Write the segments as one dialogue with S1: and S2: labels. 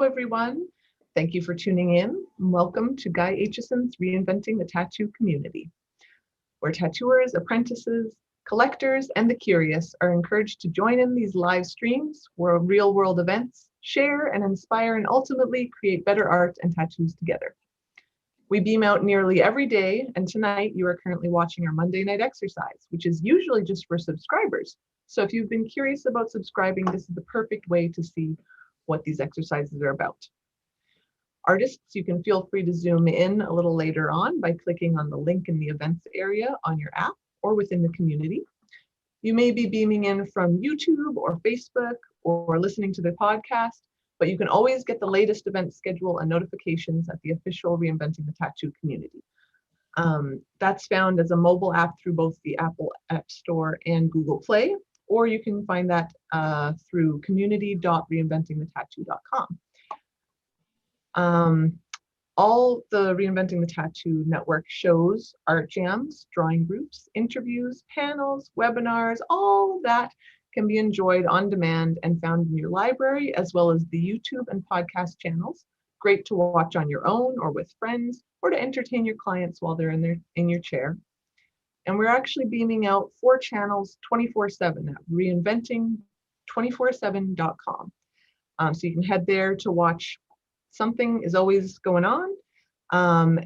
S1: everyone. Thank you for tuning in. Welcome to Guy Aitchison's Reinventing the Tattoo Community, where tattooers, apprentices, collectors, and the curious are encouraged to join in these live streams where real-world events share and inspire and ultimately create better art and tattoos together. We beam out nearly every day, and tonight you are currently watching our Monday night exercise, which is usually just for subscribers. So if you've been curious about subscribing, this is the perfect way to see what these exercises are about. Artists, you can feel free to zoom in a little later on by clicking on the link in the events area on your app or within the community. You may be beaming in from YouTube or Facebook or listening to the podcast, but you can always get the latest event schedule and notifications at the official Reinventing the Tattoo community. That's found as a mobile app through both the Apple App Store and Google Play, or you can find that through community.reinventingthetattoo.com. All the Reinventing the Tattoo Network shows, art jams, drawing groups, interviews, panels, webinars, all that can be enjoyed on demand and found in your library, as well as the YouTube and podcast channels. Great to watch on your own or with friends, or to entertain your clients while they're in your chair. And we're actually beaming out 4 channels 24/7 at reinventing247.com. So you can head there to watch. Something is always going on.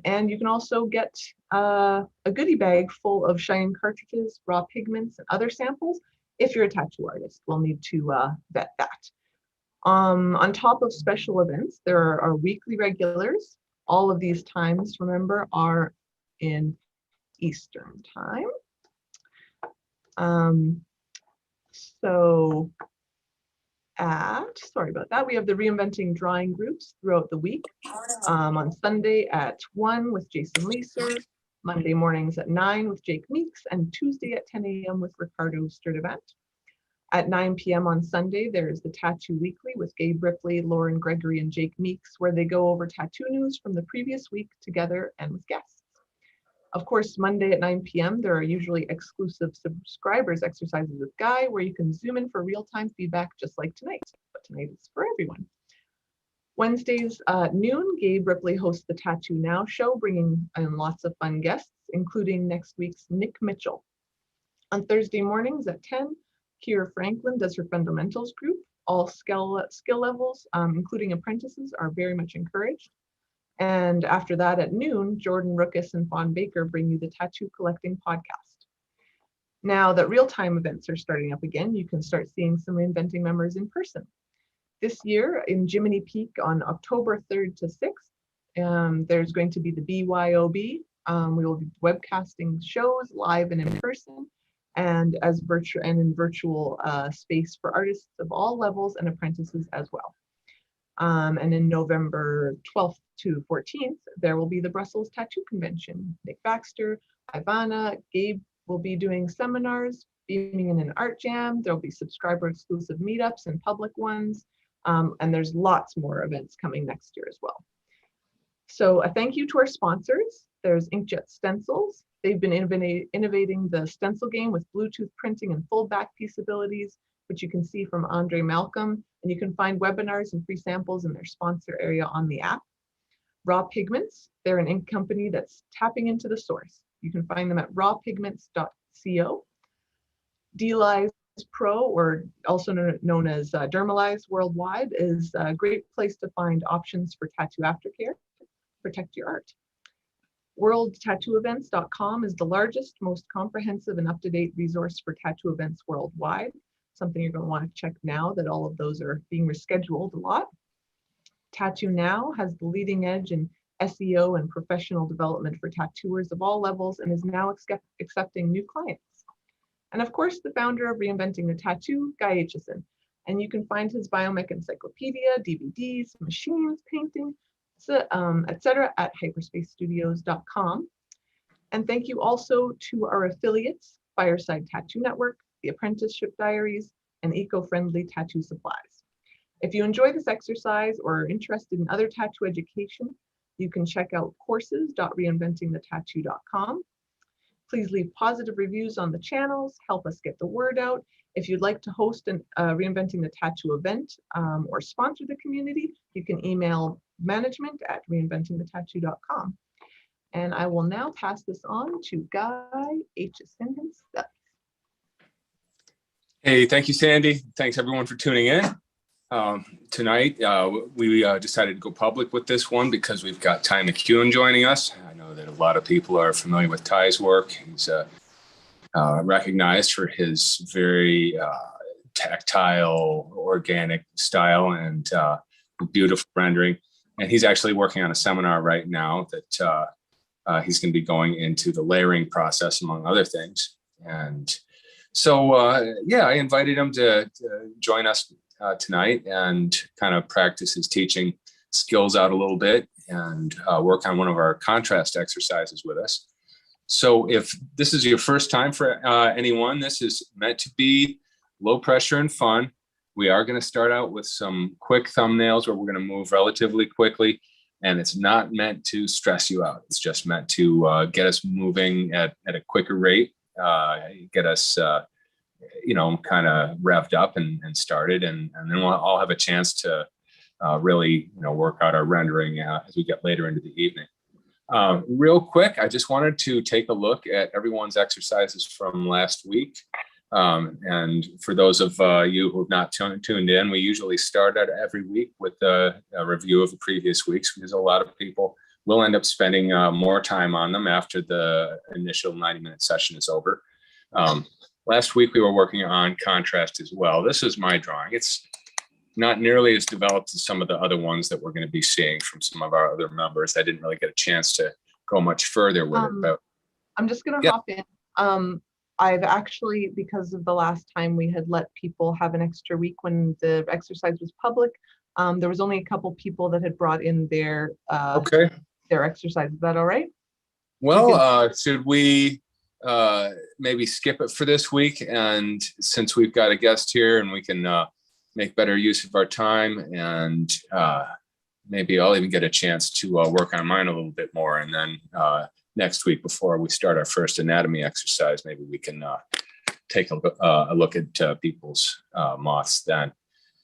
S1: And you can also get a goodie bag full of shine cartridges, raw pigments, and other samples. If you're a tattoo artist, we'll need to vet that. On top of special events, there are our weekly regulars. All of these times, remember, are in Eastern time. Sorry about that, we have the Reinventing drawing groups throughout the week. On Sunday at 1 with Jason Leeser, Monday mornings at 9 with Jake Meeks, and Tuesday at 10 a.m. with Ricardo Sturdivant. At 9 p.m. on Sunday, there is the Tattoo Weekly with Gabe Ripley, Lauren Gregory, and Jake Meeks, where they go over tattoo news from the previous week together and with guests. Of course, Monday at 9 p.m., there are usually exclusive subscribers exercises with Guy, where you can zoom in for real-time feedback just like tonight, but tonight is for everyone. Wednesdays at noon, Gabe Ripley hosts the Tattoo Now show, bringing in lots of fun guests, including next week's Nick Mitchell. On Thursday mornings at 10, Kira Franklin does her fundamentals group. All skill levels, including apprentices, are very much encouraged. And after that at noon, Jordan Rookus and Fawn Baker bring you the Tattoo Collecting Podcast. Now that real-time events are starting up again, you can start seeing some Reinventing members in person. This year in Jiminy Peak on October 3rd to 6th, there's going to be the BYOB. We will be webcasting shows live and in person, and in virtual space for artists of all levels and apprentices as well. And in November 12th to 14th, there will be the Brussels Tattoo Convention. Nick Baxter, Ivana, Gabe will be doing seminars, beaming in an art jam. There'll be subscriber exclusive meetups and public ones. And there's lots more events coming next year as well. So a thank you to our sponsors. There's Inkjet Stencils. They've been innovating the stencil game with Bluetooth printing and full back piece abilities, which you can see from Andre Malcolm. And you can find webinars and free samples in their sponsor area on the app. Raw Pigments, they're an ink company that's tapping into the source. You can find them at rawpigments.co. DLize Pro, or also known as Dermalize Worldwide, is a great place to find options for tattoo aftercare. Protect your art. WorldTattooEvents.com is the largest, most comprehensive and up-to-date resource for tattoo events worldwide. Something you're going to want to check now that all of those are being rescheduled a lot. Tattoo Now has the leading edge in SEO and professional development for tattooers of all levels and is now accepting new clients. And of course, the founder of Reinventing the Tattoo, Guy Aitchison. And you can find his biomech encyclopedia, DVDs, machines, painting, etc. at hyperspacestudios.com. And thank you also to our affiliates, Fireside Tattoo Network, the Apprenticeship Diaries, and Eco-Friendly Tattoo Supplies. If you enjoy this exercise or are interested in other tattoo education, you can check out courses.reinventingthetattoo.com. Please leave positive reviews on the channels, help us get the word out. If you'd like to host a Reinventing the Tattoo event or sponsor the community, you can email management@reinventingthetattoo.com. And I will now pass this on to Guy Aitchison himself.
S2: Hey, thank you, Sandy. Thanks everyone for tuning in. Tonight, we decided to go public with this one because we've got Ty McEwen joining us. I know that a lot of people are familiar with Ty's work. He's recognized for his very tactile, organic style and beautiful rendering. And he's actually working on a seminar right now that he's going to be going into the layering process, among other things. And so, yeah, I invited him to join us tonight and kind of practice his teaching skills out a little bit and work on one of our contrast exercises with us. So if this is your first time for anyone, this is meant to be low pressure and fun. We are going to start out with some quick thumbnails where we're going to move relatively quickly, and it's not meant to stress you out. It's just meant to get us moving at a quicker rate, get us kind of revved up and started, and then we'll all have a chance to really work out our rendering as we get later into the evening. Real quick, I just wanted to take a look at everyone's exercises from last week. And for those of you who have not tuned in, we usually start out every week with a review of the previous weeks, because a lot of people will end up spending more time on them after the initial 90-minute session is over. Last week, we were working on contrast as well. This is my drawing. It's not nearly as developed as some of the other ones that we're going to be seeing from some of our other members. I didn't really get a chance to go much further with it. But
S1: I'm just going to hop in. I've actually, because of the last time we had let people have an extra week when the exercise was public, there was only a couple people that had brought in their exercise. Is that all right?
S2: Well, should we maybe skip it for this week? And since we've got a guest here and we can make better use of our time, and maybe I'll even get a chance to work on mine a little bit more. And then next week, before we start our first anatomy exercise, maybe we can take a look at people's moths then.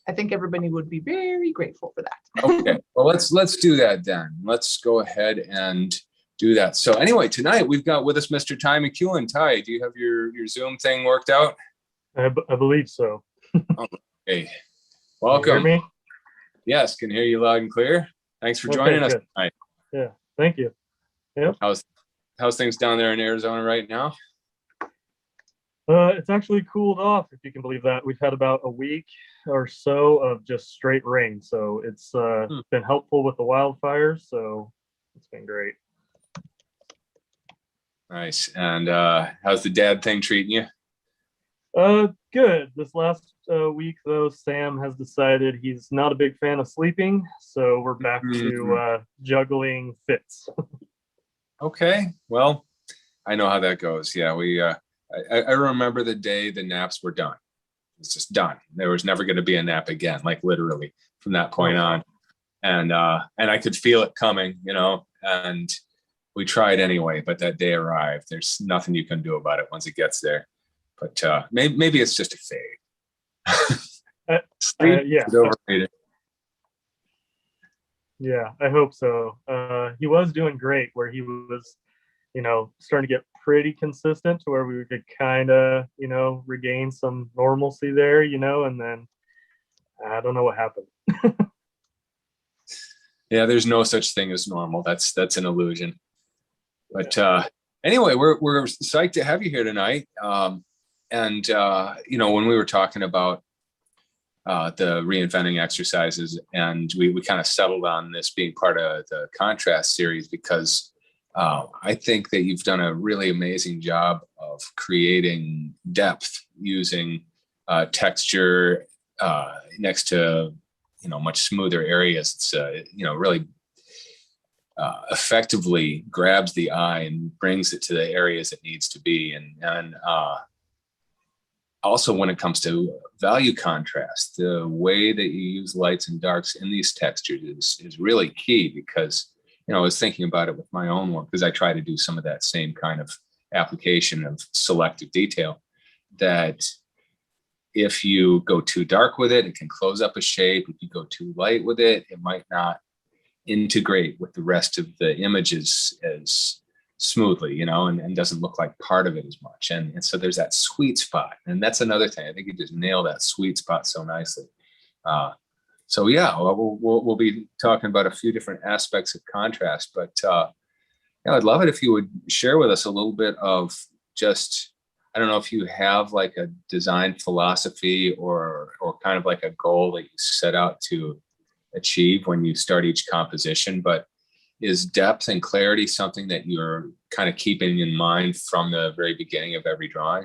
S1: I think everybody would be very grateful for that.
S2: Okay, well, let's do that then. Let's go ahead and do that. So anyway, tonight we've got with us Mr. Ty McEwen. Ty, do you have your Zoom thing worked out?
S3: I believe so.
S2: Okay, welcome.
S3: Can you hear me?
S2: Yes, can hear you loud and clear. Thanks for joining us tonight.
S3: Yeah, thank you. Yep.
S2: How's things down there in Arizona right now?
S3: It's actually cooled off, if you can believe that. We've had about a week or so of just straight rain, so it's been helpful with the wildfires, so it's been great.
S2: Nice. And how's the dad thing treating you?
S3: Good. This last week, though, Sam has decided he's not a big fan of sleeping, so we're back to juggling fits.
S2: Okay. Well, I know how that goes. Yeah, I remember the day the naps were done. It's just done. There was never going to be a nap again, like literally from that point on. And I could feel it coming, and we tried anyway, but that day arrived. There's nothing you can do about it once it gets there. But maybe it's just a fade.
S3: Yeah.
S2: Overrated.
S3: Yeah, I hope so. He was doing great, where he was, starting to get pretty consistent to where we could kind of, regain some normalcy there, and then I don't know what happened.
S2: Yeah, there's no such thing as normal. That's an illusion. But anyway, we're psyched to have you here tonight. And when we were talking about the reinventing exercises, and we kind of settled on this being part of the contrast series, because I think that you've done a really amazing job of creating depth using texture next to much smoother areas. It's really effectively grabs the eye and brings it to the areas it needs to be. And also, when it comes to value contrast, the way that you use lights and darks in these textures is really key, because I was thinking about it with my own work, because I try to do some of that same kind of application of selective detail, that if you go too dark with it, it can close up a shape. If you go too light with it, it might not integrate with the rest of the images as smoothly, and doesn't look like part of it as much. And so there's that sweet spot. And that's another thing. I think you just nail that sweet spot so nicely. So yeah, we'll be talking about a few different aspects of contrast, but yeah, I'd love it if you would share with us a little bit of just, I don't know if you have like a design philosophy or kind of like a goal that you set out to achieve when you start each composition, but is depth and clarity something that you're kind of keeping in mind from the very beginning of every drawing?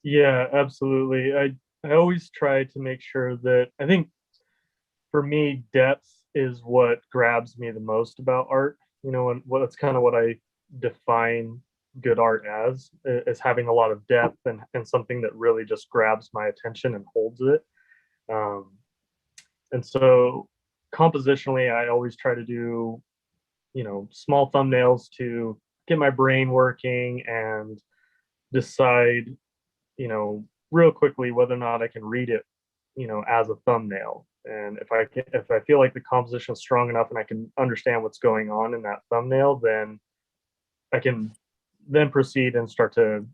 S3: Yeah, absolutely. I always try to make sure that, I think for me, depth is what grabs me the most about art. And that's kind of what I define good art as, is having a lot of depth and something that really just grabs my attention and holds it. And so compositionally, I always try to do, small thumbnails to get my brain working and decide, real quickly whether or not I can read it, as a thumbnail. And if I feel like the composition is strong enough and I can understand what's going on in that thumbnail, then I can then proceed and start to,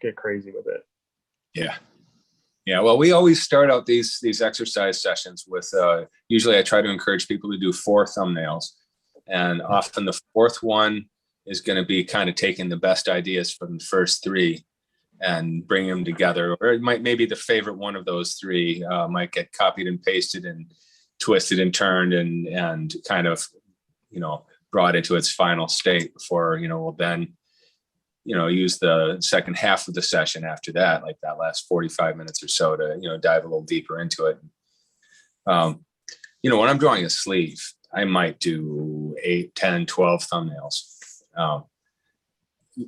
S3: get crazy with it.
S2: Yeah. Yeah. Well, we always start out these exercise sessions with, usually I try to encourage people to do 4 thumbnails. And often the 4th one is going to be kind of taking the best ideas from the first 3 and bring them together. Or it might, maybe the favorite one of those 3 might get copied and pasted and twisted and turned and kind of, brought into its final state before, we'll then, use the second half of the session after that, like that last 45 minutes or so to, dive a little deeper into it. When I'm drawing a sleeve, I might do 8, 10, 12 thumbnails.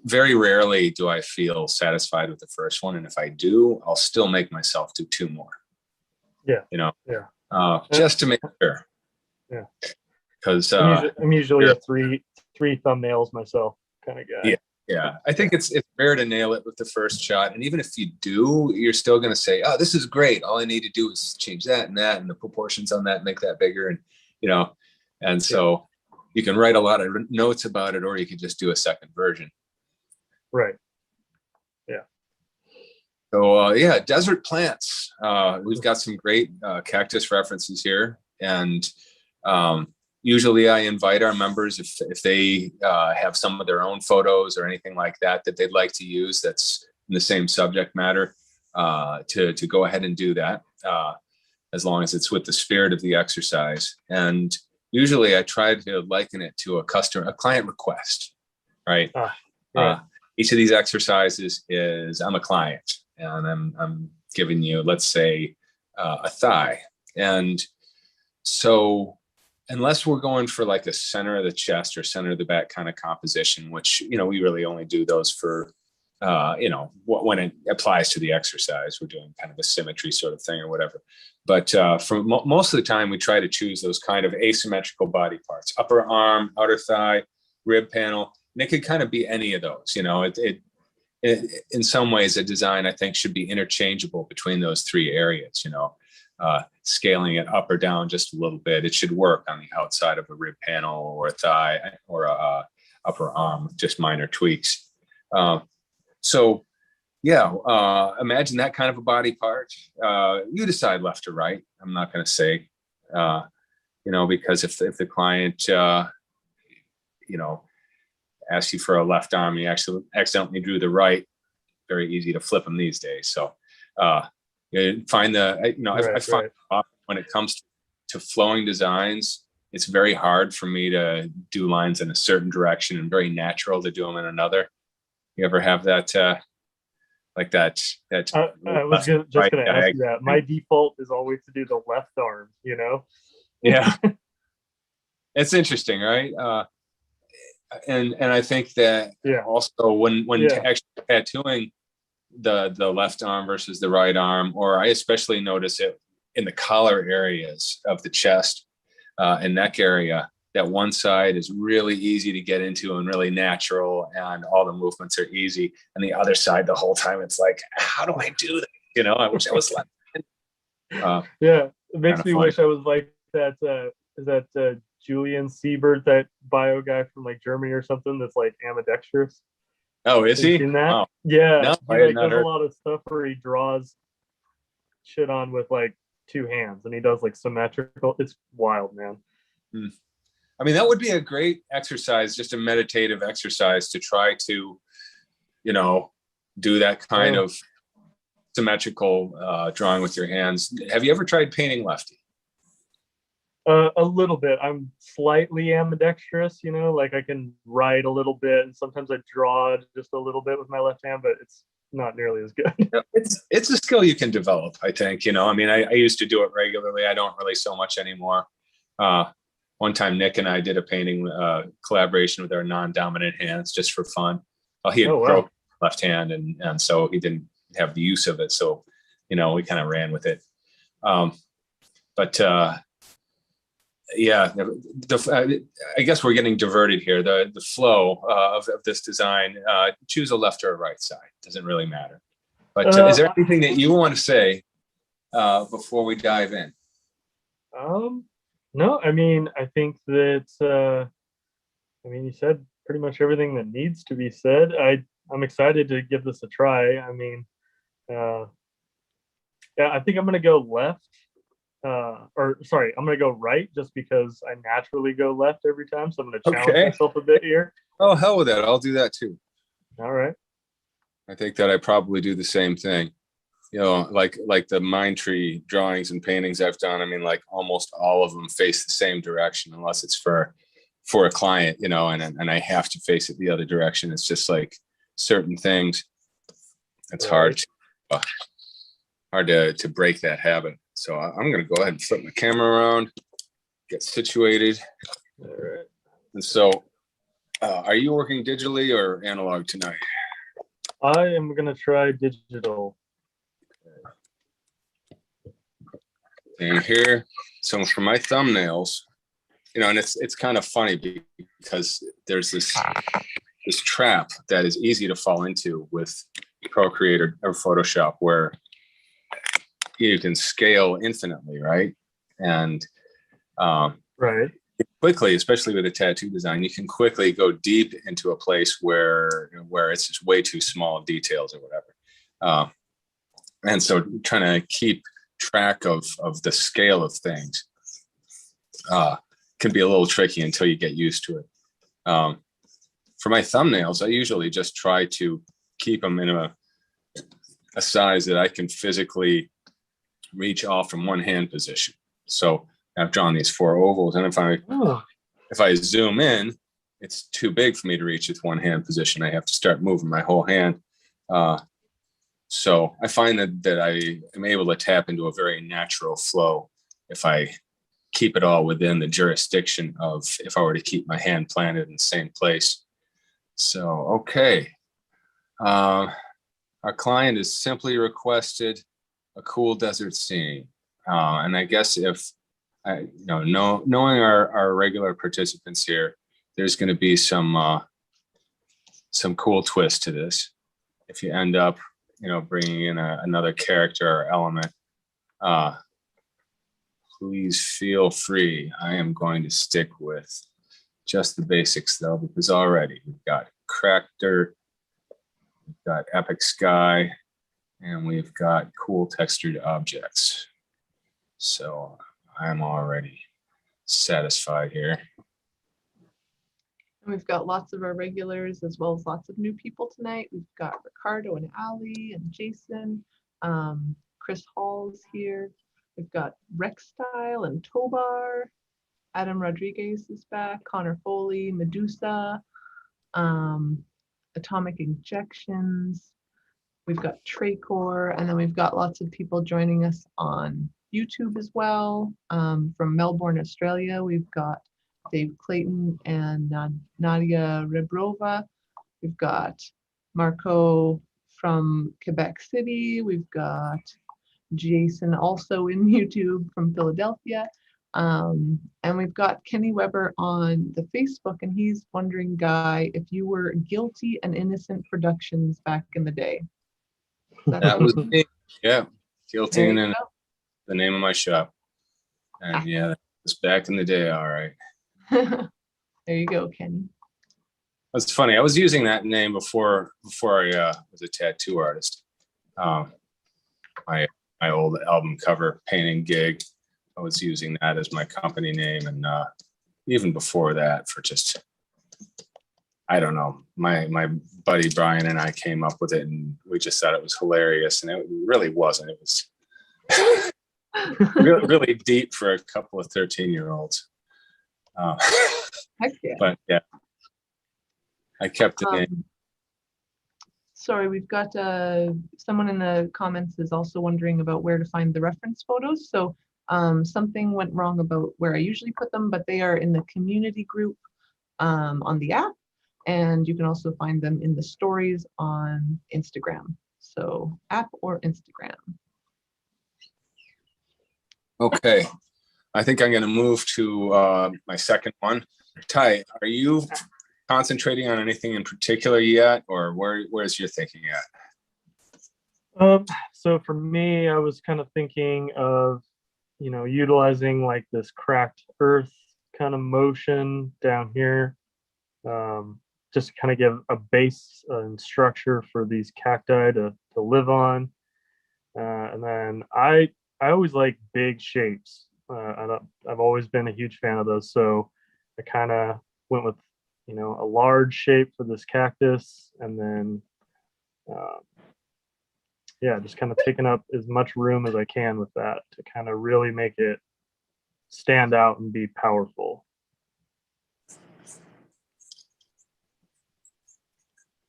S2: Very rarely do I feel satisfied with the first one. And if I do, I'll still make myself do 2 more.
S3: Yeah.
S2: Just to make sure.
S3: Yeah.
S2: Because
S3: I'm usually a three thumbnails myself kind of guy.
S2: Yeah. Yeah. I think it's rare to nail it with the first shot. And even if you do, you're still going to say, oh, this is great. All I need to do is change that and the proportions on that, make that bigger. And, and so you can write a lot of notes about it, or you can just do a second version.
S3: Right. Yeah.
S2: So yeah, desert plants. We've got some great cactus references here, and usually I invite our members if they have some of their own photos or anything like that they'd like to use that's in the same subject matter, to go ahead and do that, as long as it's with the spirit of the exercise. And usually I try to liken it to a client request, right?
S3: Right.
S2: Each of these exercises is, I'm a client and I'm giving you, let's say, a thigh. And so unless we're going for like a center of the chest or center of the back kind of composition, which, we really only do those for, when it applies to the exercise, we're doing kind of a symmetry sort of thing or whatever. But for most of the time, we try to choose those kind of asymmetrical body parts: upper arm, outer thigh, rib panel. And it could kind of be any of those. In some ways, a design, I think, should be interchangeable between those 3 areas. Scaling it up or down just a little bit, it should work on the outside of a rib panel or a thigh or a upper arm with just minor tweaks. So yeah, imagine that kind of a body part. You decide left or right. I'm not going to say, because if the client, asks you for a left arm, you actually accidentally drew the right. Very easy to flip them these days. So find I find when it comes to flowing designs, it's very hard for me to do lines in a certain direction and very natural to do them in another. You ever have that, like that?
S3: I was just going to ask you that. My default is always to do the left arm,
S2: Yeah. It's interesting, right? And I think that also when actually tattooing the left arm versus the right arm, or I especially notice it in the collar areas of the chest and neck area, that one side is really easy to get into and really natural and all the movements are easy. And the other side, the whole time, it's like, how do I do that? I wish I was left.
S3: Yeah, it makes
S2: Kinda
S3: me
S2: funny.
S3: wish I was like that. Is that Julian Siebert, that bio guy from like Germany or something, that's like ambidextrous?
S2: Oh, is
S3: Have you
S2: he?
S3: seen that?
S2: Oh,
S3: Yeah,
S2: no,
S3: he
S2: I had
S3: like
S2: not
S3: does a
S2: heard.
S3: lot of stuff where he draws shit on with like two hands, and he does like symmetrical. It's wild, man.
S2: Hmm. I mean, that would be a great exercise, just a meditative exercise to try to, do that kind
S3: Oh.
S2: of symmetrical drawing with your hands. Have you ever tried painting lefty?
S3: A little bit. I'm slightly ambidextrous, like I can write a little bit, and sometimes I draw just a little bit with my left hand, but it's not nearly as good.
S2: It's a skill you can develop, I think. I mean, I used to do it regularly. I don't really so much anymore. One time, Nick and I did a painting collaboration with our non-dominant hands just for fun. He had
S3: Oh, wow.
S2: broke left hand, and so he didn't have the use of it. So, we kind of ran with it. But yeah, I guess we're getting diverted here. The flow of this design, choose a left or a right side. Doesn't really matter. But is there anything that you want to say before we dive in?
S3: No, I mean, I think that you said pretty much everything that needs to be said. I'm excited to give this a try. I mean, yeah, I think I'm gonna go left. Or sorry, I'm gonna go right just because I naturally go left every time. So I'm gonna challenge
S2: Okay.
S3: myself a bit here.
S2: Oh, hell with that. I'll do that too.
S3: All right.
S2: I think that I probably do the same thing. Like the mind tree drawings and paintings I've done. I mean, like almost all of them face the same direction, unless it's for a client, and I have to face it the other direction. It's just like certain things. It's hard to break that habit. So I'm going to go ahead and flip my camera around, get situated.
S3: All right.
S2: And so, are you working digitally or analog tonight?
S3: I am gonna try digital.
S2: And here, so for my thumbnails, and it's kind of funny because there's this trap that is easy to fall into with Procreate or Photoshop, where you can scale infinitely, right? And
S3: Right.
S2: quickly, especially with a tattoo design, you can quickly go deep into a place where it's just way too small details or whatever. And so trying to keep track of the scale of things can be a little tricky until you get used to it. For my thumbnails, I usually just try to keep them in a size that I can physically reach off from one hand position. So I've drawn these 4 ovals, and if I zoom in, it's too big for me to reach with one hand position. I have to start moving my whole hand. So I find that I am able to tap into a very natural flow if I keep it all within the jurisdiction of if I were to keep my hand planted in the same place. So, okay. Our client has simply requested a cool desert scene. And I guess if, knowing our regular participants here, there's going to be some cool twist to this. If you end up, bringing in another character or element, please feel free. I am going to stick with just the basics though, because already we've got cracked dirt, we've got epic sky, and we've got cool textured objects. So I'm already satisfied here.
S1: And we've got lots of our regulars as well as lots of new people tonight. We've got Ricardo and Ali and Jason. Chris Hall's here. We've got Rex Style and Tobar. Adam Rodriguez is back. Connor Foley, Medusa, Atomic Injections. We've got Tracor, and then we've got lots of people joining us on YouTube as well. From Melbourne, Australia, we've got Dave Clayton and Nadia Rebrova. We've got Marco from Quebec City. We've got Jason also in YouTube from Philadelphia. And we've got Kenny Weber on the Facebook, and he's wondering, Guy, if you were Guilty and Innocent Productions back in the day.
S2: That was me. Yeah,
S1: There
S2: Guillotine
S1: you
S2: and the name of my shop. And yeah, that was back in the day. All right.
S1: go. There you go, Kenny.
S2: That's funny. I was using that name before I was a tattoo artist. My old album cover painting gig, I was using that as my company name, and even before that, for just, I don't know, my buddy Brian and I came up with it, and we just thought it was hilarious, and it really wasn't. It was really, really deep for a couple of 13-year-olds.
S1: Heck yeah.
S2: But yeah, I kept the name.
S1: Sorry, we've got someone in the comments is also wondering about where to find the reference photos. So something went wrong about where I usually put them, but they are in the community group on the app. And you can also find them in the stories on Instagram. So app or Instagram.
S2: Okay, I think I'm going to move to my second one. Ty, are you concentrating on anything in particular yet, or where's your thinking at?
S3: So for me, I was kind of thinking of, utilizing like this cracked earth kind of motion down here, just to kind of give a base and structure for these cacti to live on. And then I always like big shapes. I've always been a huge fan of those. So I kind of went with, a large shape for this cactus, and then, yeah, just kind of taking up as much room as I can with that to kind of really make it stand out and be powerful.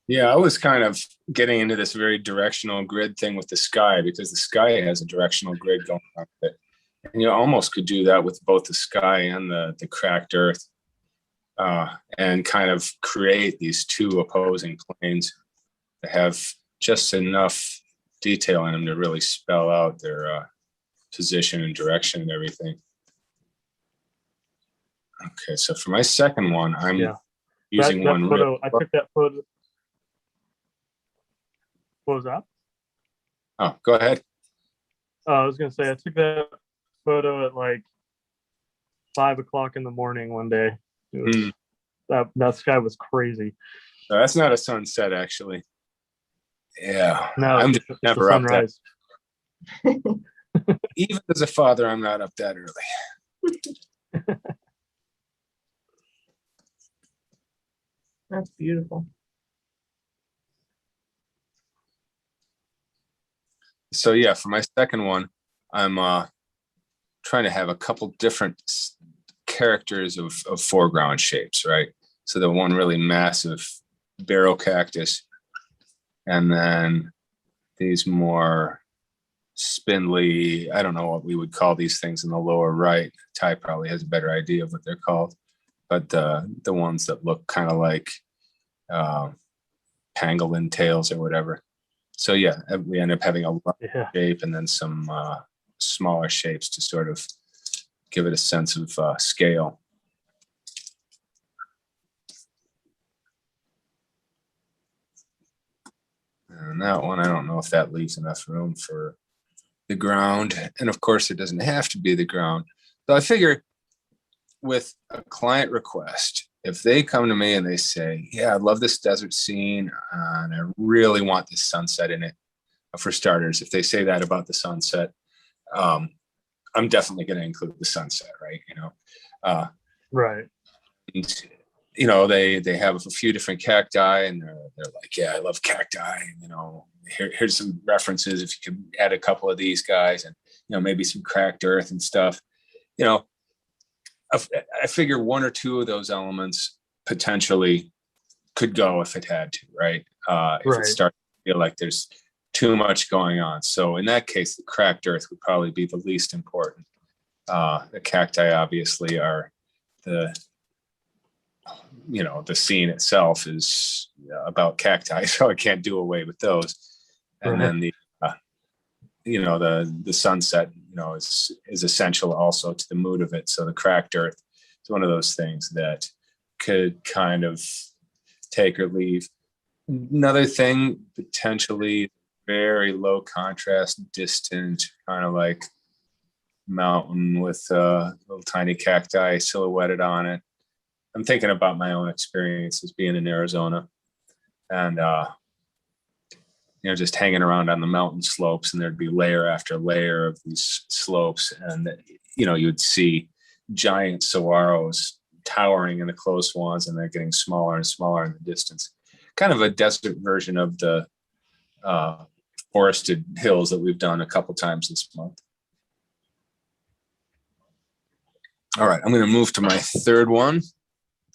S2: Yeah, I was kind of getting into this very directional grid thing with the sky, because the sky has a directional grid going on with it. And you almost could do that with both the sky and the cracked earth, and kind of create these two opposing planes that have just enough detail in them to really spell out their position and direction and everything. Okay, so for my second one, I'm using
S3: that
S2: one
S3: photo. I took that photo. What was that?
S2: Oh, go ahead.
S3: I was gonna say I took that photo at like 5 o'clock in the morning one day. It was, that sky was crazy.
S2: No, that's not a sunset, actually. Yeah,
S3: No,
S2: I'm
S3: it's
S2: never
S3: the
S2: up that.
S3: sunrise.
S2: Even as a father, I'm not up that early.
S1: That's beautiful.
S2: So yeah, for my second one, I'm trying to have a couple different characters of foreground shapes, right? So the one really massive barrel cactus, and then these more spindly, I don't know what we would call these things in the lower right. Ty probably has a better idea of what they're called, but the ones that look kind of like pangolin tails or whatever. So yeah, we end up having a large shape and then some smaller shapes to sort of give it a sense of scale. And that one, I don't know if that leaves enough room for the ground. And of course, it doesn't have to be the ground. So I figure with a client request, if they come to me and they say, yeah, I love this desert scene and I really want this sunset in it, for starters, if they say that about the sunset, I'm definitely going to include the sunset, right?
S3: Right.
S2: And, they have a few different cacti, and they're like, yeah, I love cacti. Here's some references if you could add a couple of these guys, and maybe some cracked earth and stuff. I figure one or two of those elements potentially could go if it had to, right? If it starts to feel like there's too much going on. So in that case, the cracked earth would probably be the least important. The cacti obviously are the scene itself is about cacti, so I can't do away with those. And then the sunset, is essential also to the mood of it. So the cracked earth is one of those things that could kind of take or leave. Another thing, potentially, very low contrast, distant, kind of like mountain with little tiny cacti silhouetted on it. I'm thinking about my own experiences being in Arizona and, just hanging around on the mountain slopes, and there'd be layer after layer of these slopes. And, you would see giant saguaros towering in the close ones, and they're getting smaller and smaller in the distance. Kind of a desert version of the forested hills that we've done a couple times this month. All right, I'm going to move to my third one.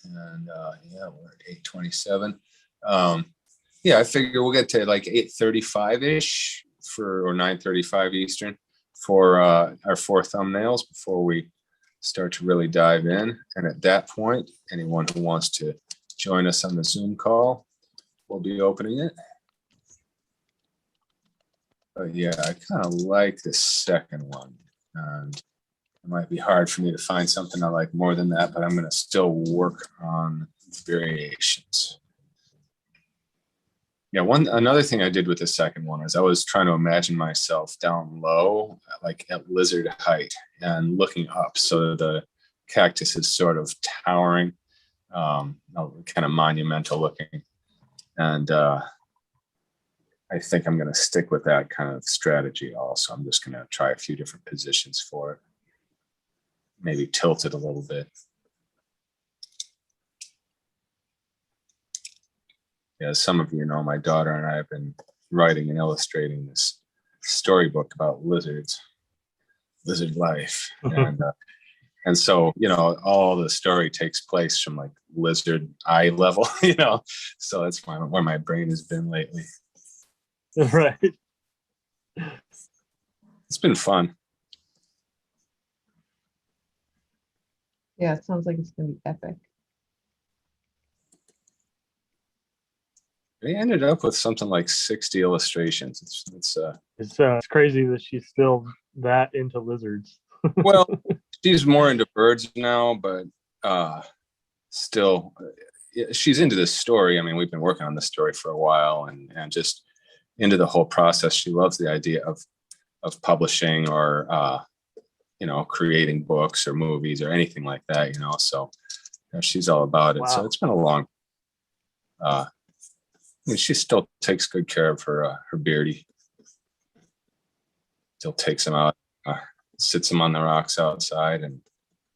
S2: And we're at 8:27. I figure we'll get to like 8:35-ish or 9:35 Eastern for our four thumbnails before we start to really dive in. And at that point, anyone who wants to join us on the Zoom call, we'll be opening it. But yeah, I kind of like this second one. And it might be hard for me to find something I like more than that, but I'm going to still work on variations. Yeah, another thing I did with the second one is I was trying to imagine myself down low, like at lizard height, and looking up. So the cactus is sort of towering, kind of monumental looking. And I think I'm going to stick with that kind of strategy also. I'm just going to try a few different positions for it. Maybe tilt it a little bit. Yeah, some of you know, my daughter and I have been writing and illustrating this storybook about lizards, lizard life. And so, all the story takes place from like lizard eye level, so that's where my brain has been lately.
S3: Right.
S2: It's been fun.
S1: Yeah, it sounds like it's going to be epic.
S2: They ended up with something like 60 illustrations.
S3: It's crazy that she's still that into lizards.
S2: Well, she's more into birds now, but still, she's into this story. I mean, we've been working on this story for a while, and just into the whole process. She loves the idea of publishing or creating books or movies or anything like that. So she's all about it. Wow. So it's been a long. She still takes good care of her beardy. Still takes him out, sits him on the rocks outside, and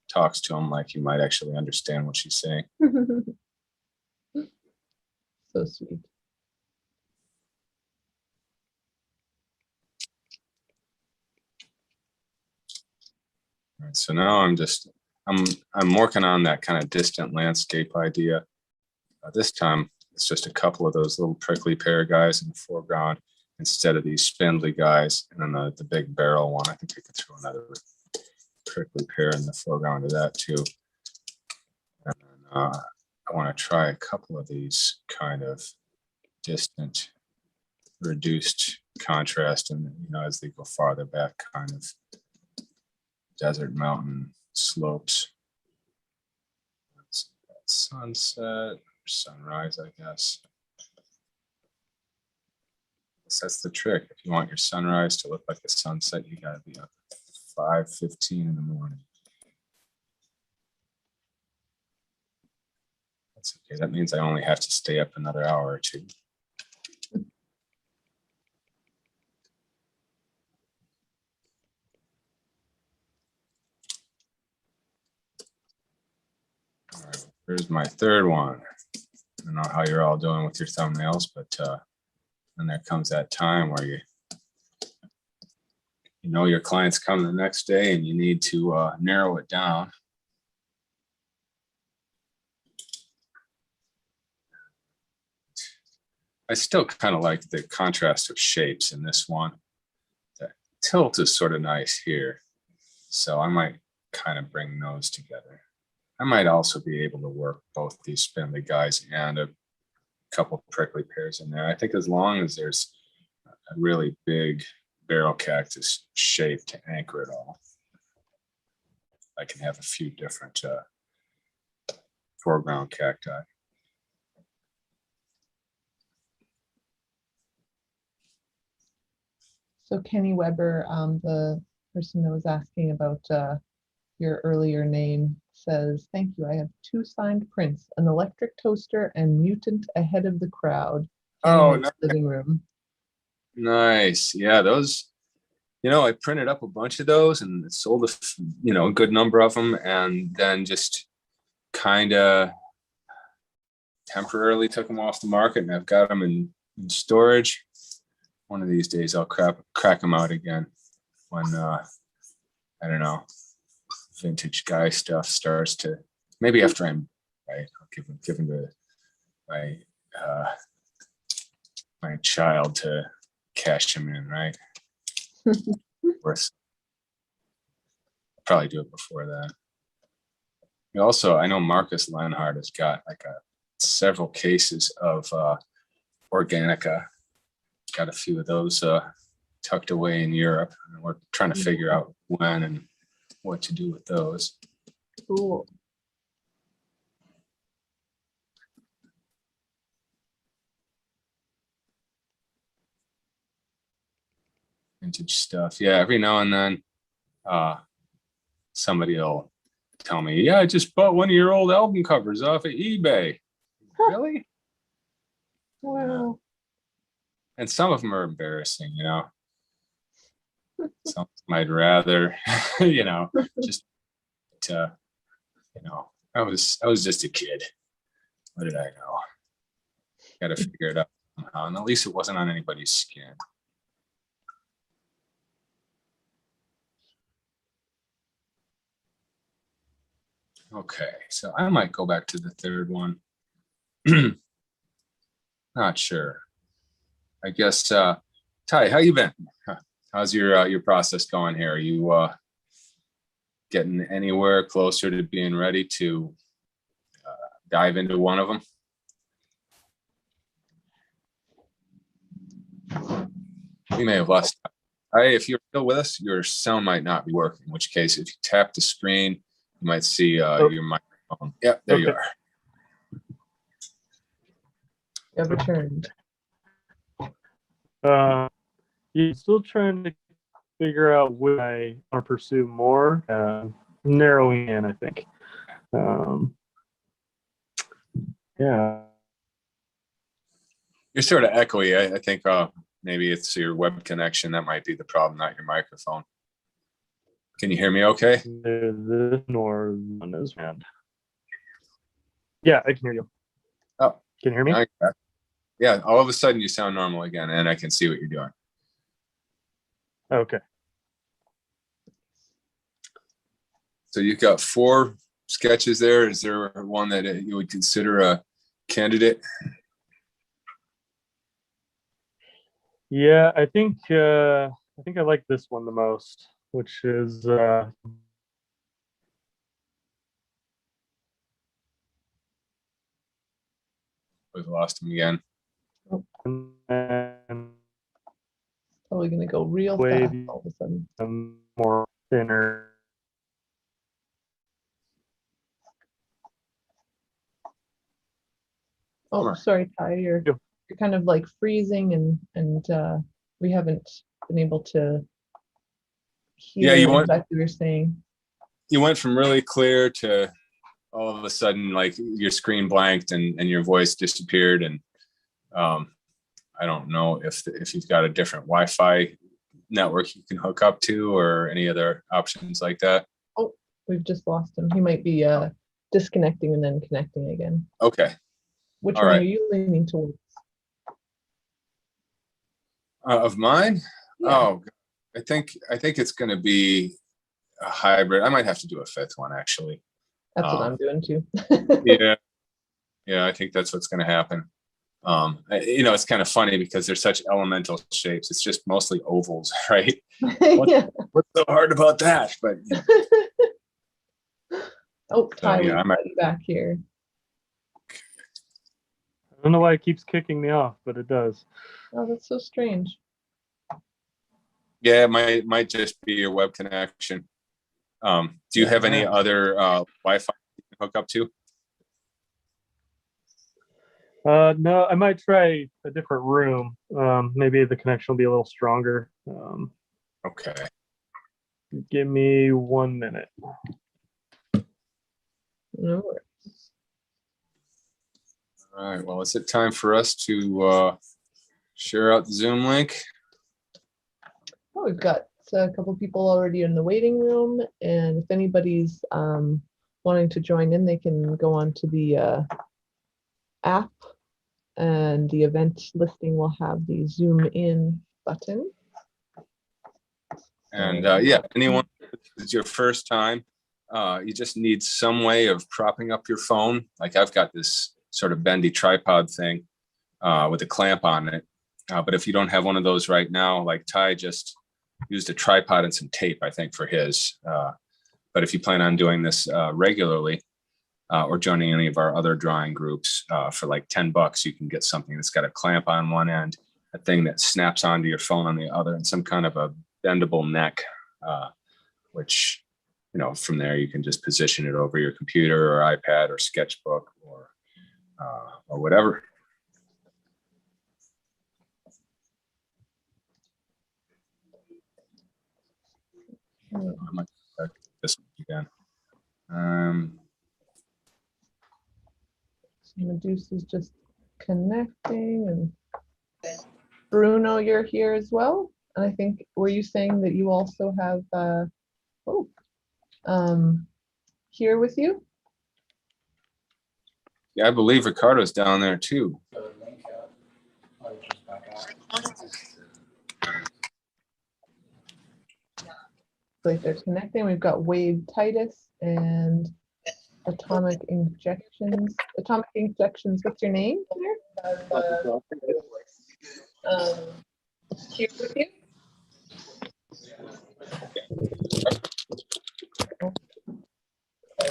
S2: talks to him like he might actually understand what she's saying.
S1: So sweet.
S2: All right, so now I'm working on that kind of distant landscape idea. This time it's just a couple of those little prickly pear guys in the foreground instead of these spindly guys, and then the big barrel one. I think I could throw another prickly pear in the foreground of that too. And then, I want to try a couple of these kind of distant, reduced contrast, and as they go farther back, kind of desert mountain slopes. That's sunset. Sunrise, I guess. That's the trick. If you want your sunrise to look like a sunset, you got to be up at 5:15 in the morning. That's okay. That means I only have to stay up another hour or two. All right, here's my third one. I don't know how you're all doing with your thumbnails, but then there comes that time where your clients come the next day and you need to narrow it down. I still kind of like the contrast of shapes in this one. The tilt is sort of nice here, so I might kind of bring those together. I might also be able to work both these spindly guys and a couple prickly pears in there. I think as long as there's a really big barrel cactus shape to anchor it all, I can have a few different foreground cacti.
S1: So Kenny Weber, the person that was asking about your earlier name, says, thank you. I have 2 signed prints, an electric toaster and Mutant Ahead of the Crowd.
S2: Oh,
S1: Kenny's living room.
S2: nice. Yeah, those, I printed up a bunch of those and sold a good number of them, and then just kind of temporarily took them off the market, and I've got them in storage. One of these days I'll crack them out again when I don't know, vintage guy stuff starts to, maybe after I'm right, I'll give them to my child to cash them in, right? Of course, probably do it before that. Also, I know Marcus Lenhart has got like several cases of Organica. Got a few of those tucked away in Europe, and we're trying to figure out when and what to do with those.
S1: Cool.
S2: Vintage stuff. Yeah, every now and then somebody will tell me, yeah, I just bought one of your old album covers off of eBay. Really?
S1: Wow.
S2: And some of them are embarrassing, Some might rather, just I was just a kid. What did I know? Got to figure it out somehow. And at least it wasn't on anybody's skin. Okay, so I might go back to the third one. Not sure. I guess, Ty, how you been? How's your process going here? Are you getting anywhere closer to being ready to dive into one of them? We may have lost. If you're still with us, your sound might not be working, in which case, if you tap the screen, you might see your microphone. Yeah, there you are.
S1: You have returned.
S3: You're still trying to figure out what I want to pursue more, narrowing in, I think. Yeah.
S2: You're sort of echoey. I think maybe it's your web connection. That might be the problem, not your microphone. Can you hear me okay?
S3: This nor one is man. Yeah, I can hear you.
S2: Oh.
S3: Can you hear me?
S2: Yeah, all of a sudden you sound normal again, and I can see what you're doing.
S3: Okay.
S2: So you've got 4 sketches there. Is there one that you would consider a candidate?
S3: Yeah, I think I like this one the most, which is
S2: We've lost him again.
S3: and
S1: Probably gonna go real
S3: Wave.
S1: fast all of a sudden.
S3: more thinner.
S1: Oh, sorry, Ty, you're kind of like freezing, and we haven't been able to hear exactly what you're saying.
S2: You went from really clear to all of a sudden, like your screen blanked and your voice disappeared. And I don't know if you've got a different Wi-Fi network you can hook up to or any other options like that.
S1: Oh, we've just lost him. He might be disconnecting and then connecting again.
S2: Okay.
S1: Which one are you leaning towards?
S2: Of mine?
S1: Yeah.
S2: Oh, I think it's going to be a hybrid. I might have to do a 5th one, actually.
S1: That's what I'm doing too.
S2: Yeah, I think that's what's going to happen. It's kind of funny because they're such elemental shapes. It's just mostly ovals, right? What's so hard about that? But
S1: oh, Ty, I'm back here.
S3: I don't know why it keeps kicking me off, but it does.
S1: Oh, that's so strange.
S2: Yeah, it might just be your web connection. Do you have any other Wi-Fi you can hook up to?
S3: No, I might try a different room. Maybe the connection will be a little stronger.
S2: Okay.
S3: Give me 1 minute.
S1: No worries.
S2: All right. Well, is it time for us to share out the Zoom link?
S1: Oh, we've got a couple people already in the waiting room, and if anybody's wanting to join in, they can go onto the app, and the event listing will have the Zoom in button.
S2: And yeah, anyone, it's your first time, you just need some way of propping up your phone. Like I've got this sort of bendy tripod thing with a clamp on it. But if you don't have one of those right now, like Ty just used a tripod and some tape, I think, for his. But if you plan on doing this regularly or joining any of our other drawing groups for like $10, you can get something that's got a clamp on one end, a thing that snaps onto your phone on the other, and some kind of a bendable neck, which, you know, from there you can just position it over your computer or iPad or sketchbook or whatever. I might check this again.
S1: Medusa is just connecting, and Bruno, you're here as well. And I think, were you saying that you also have here with you?
S2: Yeah, I believe Ricardo's down there too.
S1: Like they're connecting. We've got Wade Titus and Atomic Injections. Atomic Injections, what's your name? Here with you.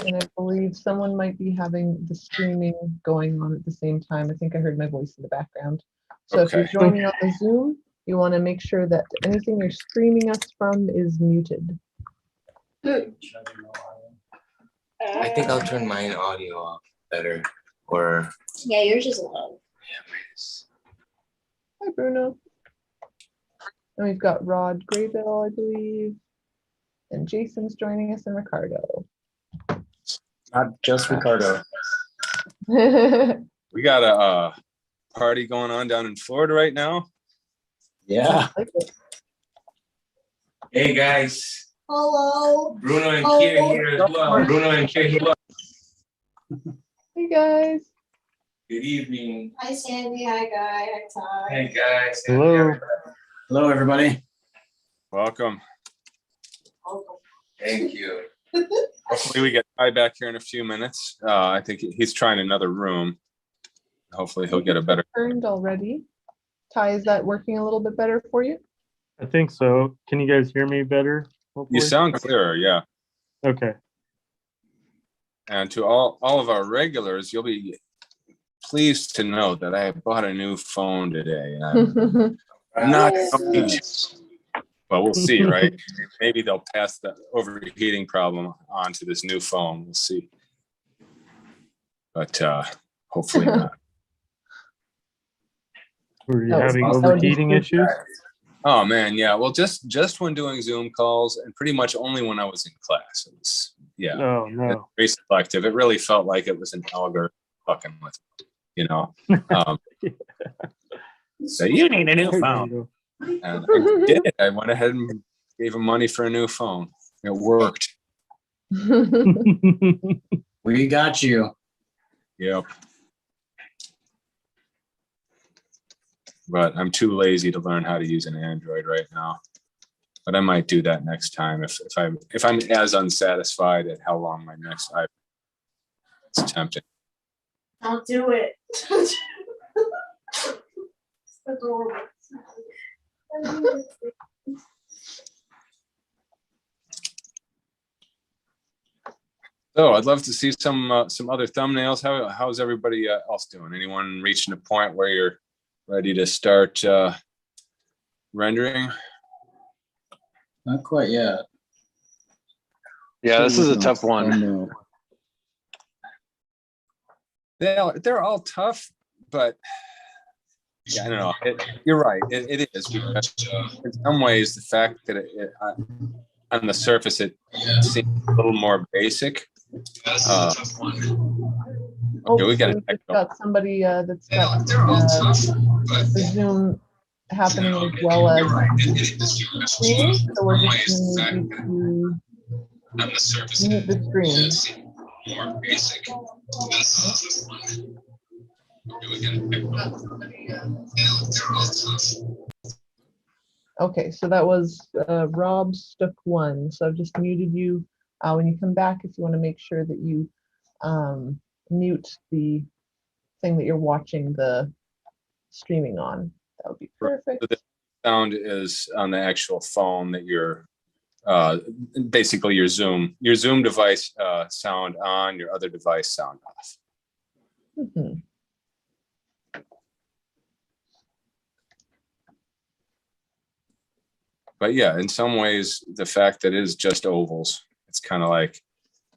S1: And I believe someone might be having the streaming going on at the same time. I think I heard my voice in the background. So if you're
S2: Okay.
S1: joining on the Zoom, you want to make sure that anything you're streaming us from is muted.
S4: I think I'll turn mine audio off better. Or
S5: Yeah, yours is low.
S1: Hi, Bruno. And we've got Rod Graybill, I believe. And Jason's joining us, and Ricardo.
S4: not just Ricardo.
S2: We got a party going on down in Florida right now.
S4: Yeah.
S1: Like it.
S4: Hey guys,
S5: Hello.
S4: Bruno and Kier here as well. Bruno and Kier here.
S1: Hey, guys.
S4: Good evening.
S5: Hi, Sandy. Hi, Guy. Hi, Ty.
S4: Hey guys.
S3: Hello.
S4: Hello everybody.
S2: Welcome.
S4: Thank you.
S2: Hopefully we get Ty back here in a few minutes. I think he's trying another room. Hopefully he'll get a better.
S1: Turned already. Ty, is that working a little bit better for you?
S3: I think so. Can you guys hear me better? Hopefully?
S2: You sound clearer, yeah.
S3: Okay.
S2: And to all of our regulars, you'll be pleased to know that I bought a new phone today. And I'm not, well, we'll see, right? Maybe they'll pass the overheating problem on to this new phone. We'll see. But hopefully not.
S3: Were you
S1: That was
S3: having
S1: awesome.
S3: overheating issues?
S2: Oh man, yeah. Well, just when doing Zoom calls, and pretty much only when I was in class. It was, yeah,
S3: Oh no.
S2: very selective. It really felt like it was an algorithm fucking with me, you know. So you need a new phone. And I did. I went ahead and gave him money for a new phone. It worked.
S4: We got you.
S2: Yep. But I'm too lazy to learn how to use an Android right now. But I might do that next time if I'm as unsatisfied at how long my next iPhone. It's tempting.
S5: Don't do it. It's adorable.
S2: So I'd love to see some other thumbnails. How's everybody else doing? Anyone reaching a point where you're ready to start rendering?
S4: Not quite yet.
S6: Yeah, this is a tough one.
S2: They're all tough, but yeah, I don't know. You're right. It is. Because in some ways, the fact that on the surface it seems a little more basic. Okay, we got
S1: so we've got somebody that's got the Zoom happening as well as stream. So we're just going to need you to mute the screen. Okay, so that was Rob Stuck 1. So I've just muted you. When you come back, if you want to make sure that you mute the thing that you're watching the streaming on, that would be perfect.
S2: So the sound is on the actual phone that you're basically your Zoom device sound on, your other device sound off.
S1: Mm-hmm.
S2: But yeah, in some ways, the fact that it is just ovals, it's kind of like,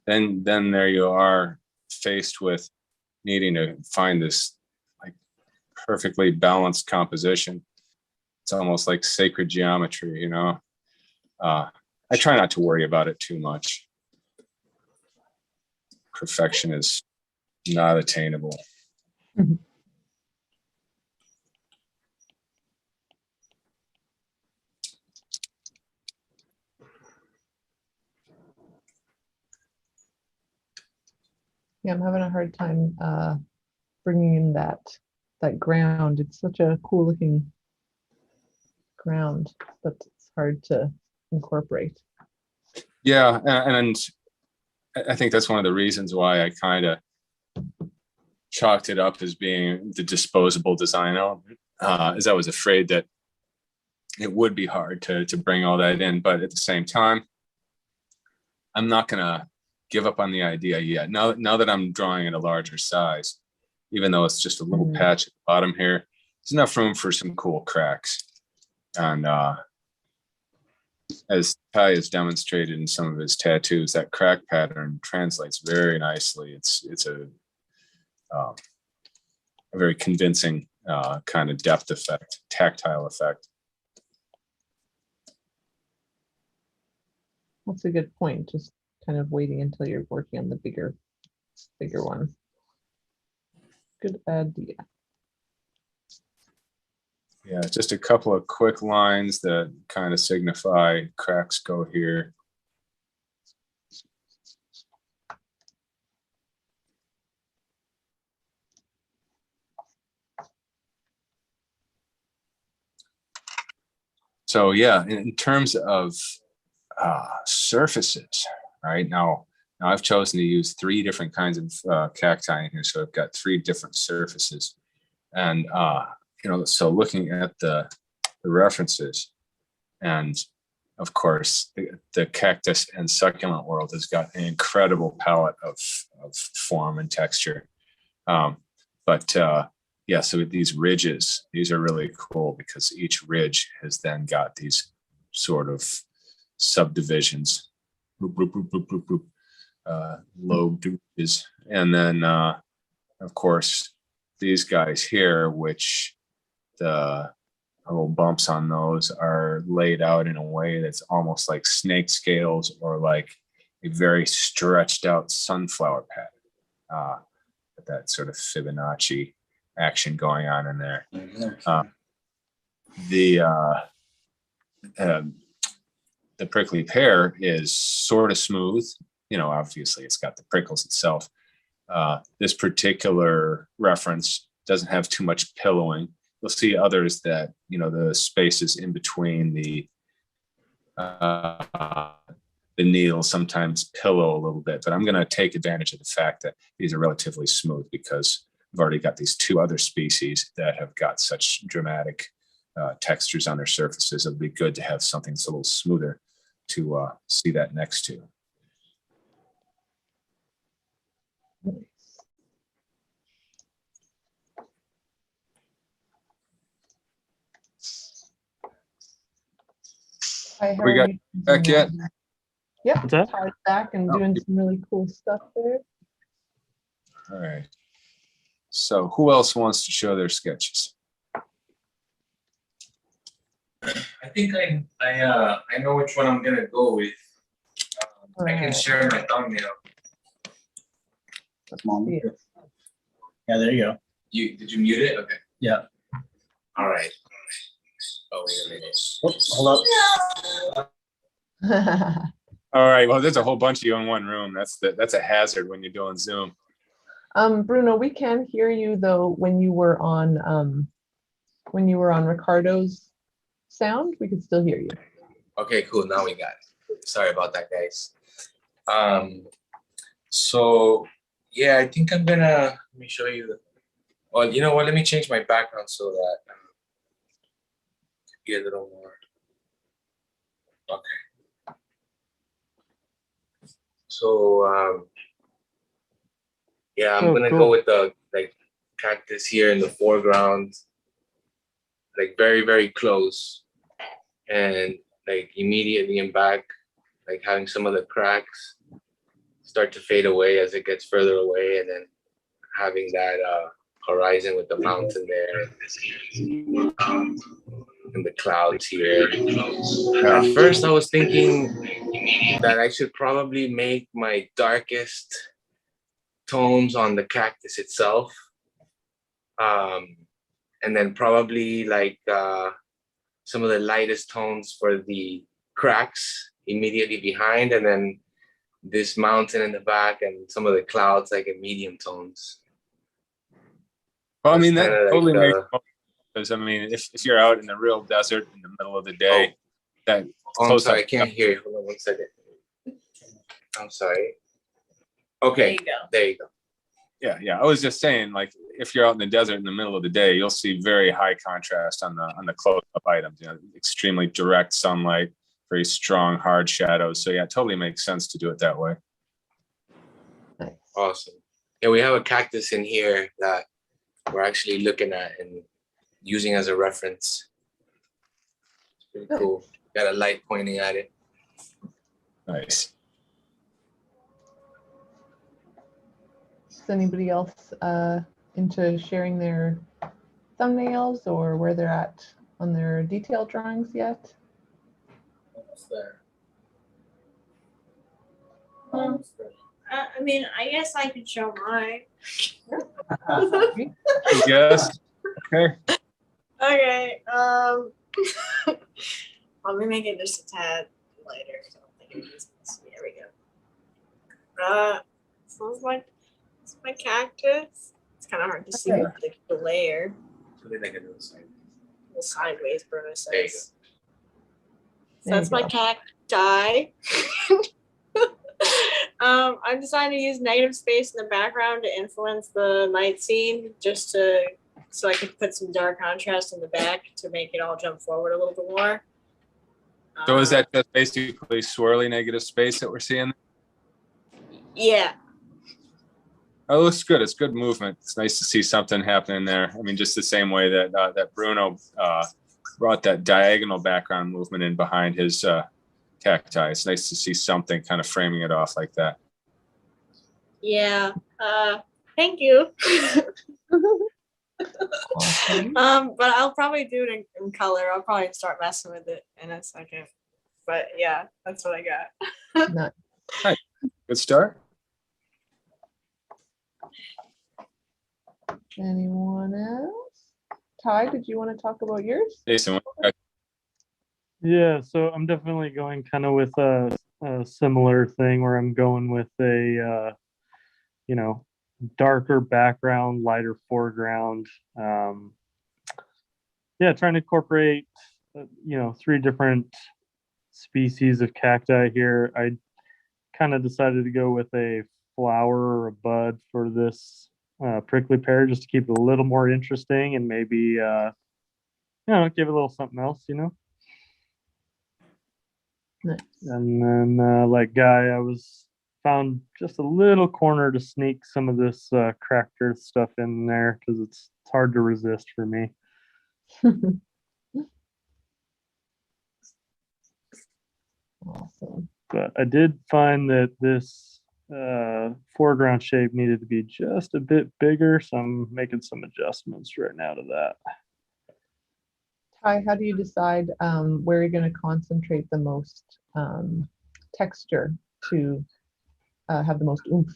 S2: then there you are faced with needing to find this like perfectly balanced composition. It's almost like sacred geometry, you know? I try not to worry about it too much. Perfection is not attainable.
S1: Mm-hmm. Yeah, I'm having a hard time bringing in that ground. It's such a cool looking ground, but it's hard to incorporate.
S2: Yeah, and I think that's one of the reasons why I kind of chalked it up as being the disposable design element, is I was afraid that it would be hard to bring all that in, but at the same time, I'm not gonna give up on the idea yet. Now that I'm drawing at a larger size, even though it's just a little patch at the bottom here, there's enough room for some cool cracks. And as Ty has demonstrated in some of his tattoos, that crack pattern translates very nicely. It's a very convincing kind of depth effect, tactile effect.
S1: That's a good point. Just kind of waiting until you're working on the bigger one. Good idea.
S2: Yeah, just a couple of quick lines that kind of signify cracks go here. So yeah, in terms of surfaces, right now I've chosen to use 3 different kinds of cacti in here, so I've got 3 different surfaces, and you know, so looking at the references, and of course the cactus and succulent world has got an incredible palette of form and texture, but yeah, so these ridges, these are really cool because each ridge has then got these sort of subdivisions, lobe ridges, and then of course these guys here, which the little bumps on those are laid out in a way that's almost like snake scales or like a very stretched out sunflower pattern, with that sort of Fibonacci action going on in there. The prickly pear is sort of smooth. You know, obviously it's got the prickles itself. This particular reference doesn't have too much pillowing. You'll see others that, you know, the spaces in between the needles sometimes pillow a little bit, but I'm going to take advantage of the fact that these are relatively smooth because I've already got these 2 other species that have got such dramatic textures on their surfaces. It'll be good to have something that's a little smoother to see that next to.
S1: Hi, how
S2: We
S1: are
S2: got
S1: you
S2: back
S1: doing
S2: yet?
S1: that? Yep,
S3: What's that?
S1: Ty's back and doing some really cool stuff there.
S2: All right. So who else wants to show their sketches?
S4: I think I know which one I'm gonna go with. I can
S1: Alright.
S4: share my thumbnail.
S7: That's mom.
S1: Yeah.
S7: Yeah, there you go.
S4: Did you mute it? Okay.
S7: Yeah.
S4: All right. Oh, wait a minute.
S7: Oh, hold up.
S2: All right. Well, there's a whole bunch of you in one room. That's a hazard when you're doing Zoom.
S1: Bruno, we can hear you though when you were on Ricardo's sound, we could still hear you.
S4: Okay, cool. Now we got it. Sorry about that, guys. So yeah, I think I'm gonna let me show you. Well, you know what? Let me change my background so that be a little more. Okay. So yeah, I'm
S3: Oh,
S4: gonna
S3: cool.
S4: go with the cactus here in the foreground, like very, very close, and like immediately in back, like having some of the cracks start to fade away as it gets further away, and then having that horizon with the mountain there and the clouds here. At first I was thinking that I should probably make my darkest tones on the cactus itself, and then probably like some of the lightest tones for the cracks immediately behind, and then this mountain in the back and some of the clouds like in medium tones.
S2: Well, I mean,
S4: That's
S2: that
S4: kinda like
S2: totally
S4: the-
S2: makes sense, because I mean, if you're out in the real desert in the middle of the day, that
S4: Oh, I'm
S2: close
S4: sorry, I
S2: up-
S4: can't hear you. Hold on 1 second. I'm sorry.
S5: There
S4: Okay,
S5: you go.
S4: there you go.
S2: yeah. I was just saying, like, if you're out in the desert in the middle of the day, you'll see very high contrast on the close-up items. You know, extremely direct sunlight, very strong, hard shadows. So yeah, it totally makes sense to do it that way.
S1: Nice.
S4: Awesome. Yeah, we have a cactus in here that we're actually looking at and using as a reference. It's pretty cool. Got a light pointing at it.
S2: Nice.
S1: Is anybody else into sharing their thumbnails or where they're at on their detailed drawings yet?
S4: Almost there.
S5: I mean, I guess I could show mine.
S2: Yes. Okay.
S5: Okay. Let me make it just a tad lighter. So I think it is. There we go. So it's my cactus. It's kind of hard to see with the layer.
S4: So then I can do the same.
S5: The sideways, Bruno
S4: There you
S5: says. So
S1: There
S5: that's
S1: you
S5: my
S1: go.
S5: cacti. I'm deciding to use negative space in the background to influence the night scene, so I could put some dark contrast in the back to make it all jump forward a little bit more.
S2: So is that just basically swirly negative space that we're seeing?
S5: Yeah.
S2: Oh, it looks good. It's good movement. It's nice to see something happening there. I mean, just the same way that that Bruno brought that diagonal background movement in behind his cacti. It's nice to see something kind of framing it off like that.
S5: Yeah. Thank you.
S1: Awesome.
S5: But I'll probably do it in color. I'll probably start messing with it in a second. But yeah, that's what I got.
S1: Nice.
S2: Good start.
S1: Anyone else? Ty, did you want to talk about yours?
S2: Jason,
S3: Yeah, so I'm definitely going kind of with a similar thing where I'm going with a darker background, lighter foreground. Yeah, trying to incorporate 3 different species of cacti here. I kind of decided to go with a flower or a bud for this prickly pear, just to keep it a little more interesting and maybe give it a little something else.
S1: Nice.
S3: And then like Guy, I found just a little corner to sneak some of this cracked earth stuff in there because it's hard to resist for me.
S1: Awesome.
S3: But I did find that this foreground shape needed to be just a bit bigger, so I'm making some adjustments right now to that.
S1: Ty, how do you decide where you're going to concentrate the most texture to have the most oomph?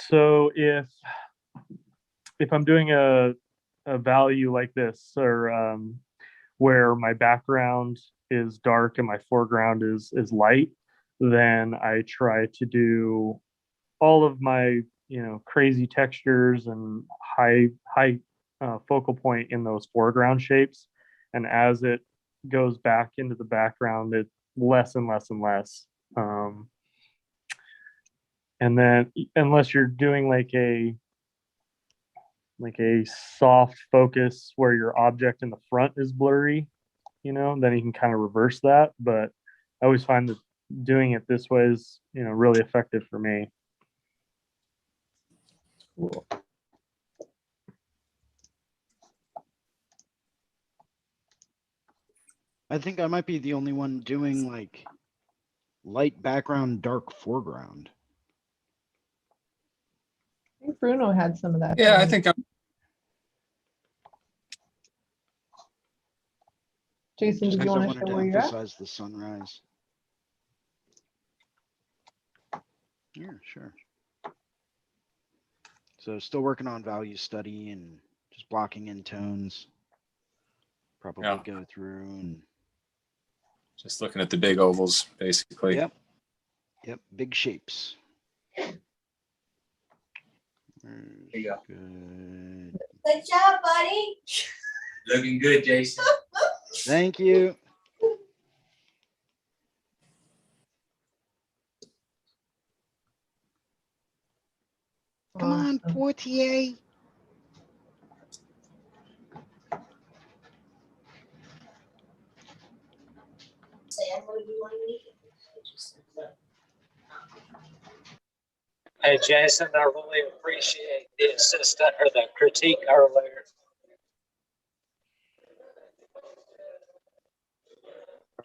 S3: So if I'm doing a value like this, or where my background is dark and my foreground is light, then I try to do all of my crazy textures and high focal point in those foreground shapes, and as it goes back into the background, it's less and less and less. And then unless you're doing like a soft focus where your object in the front is blurry, then you can kind of reverse that. But I always find that doing it this way is, really effective for me.
S1: Cool.
S8: I think I might be the only one doing like light background, dark foreground.
S1: I think Bruno had some of that.
S2: Yeah, I
S1: going.
S2: think I'm.
S1: Jason, did
S8: Just
S1: you
S8: because I
S1: want to
S8: wanted
S1: show
S8: to
S1: where you're at?
S8: emphasize the sunrise. Yeah, sure. So still working on value study and just blocking in tones. Probably
S2: Yeah.
S8: go through and
S2: Just looking at the big ovals, basically.
S8: yep, big shapes.
S4: There you go.
S8: Good.
S5: Good job, buddy.
S4: Looking good, Jason.
S8: Thank you. Come on,
S1: Awesome.
S8: Portier.
S9: Hey, Jason, I really appreciate the assistant or the critique earlier.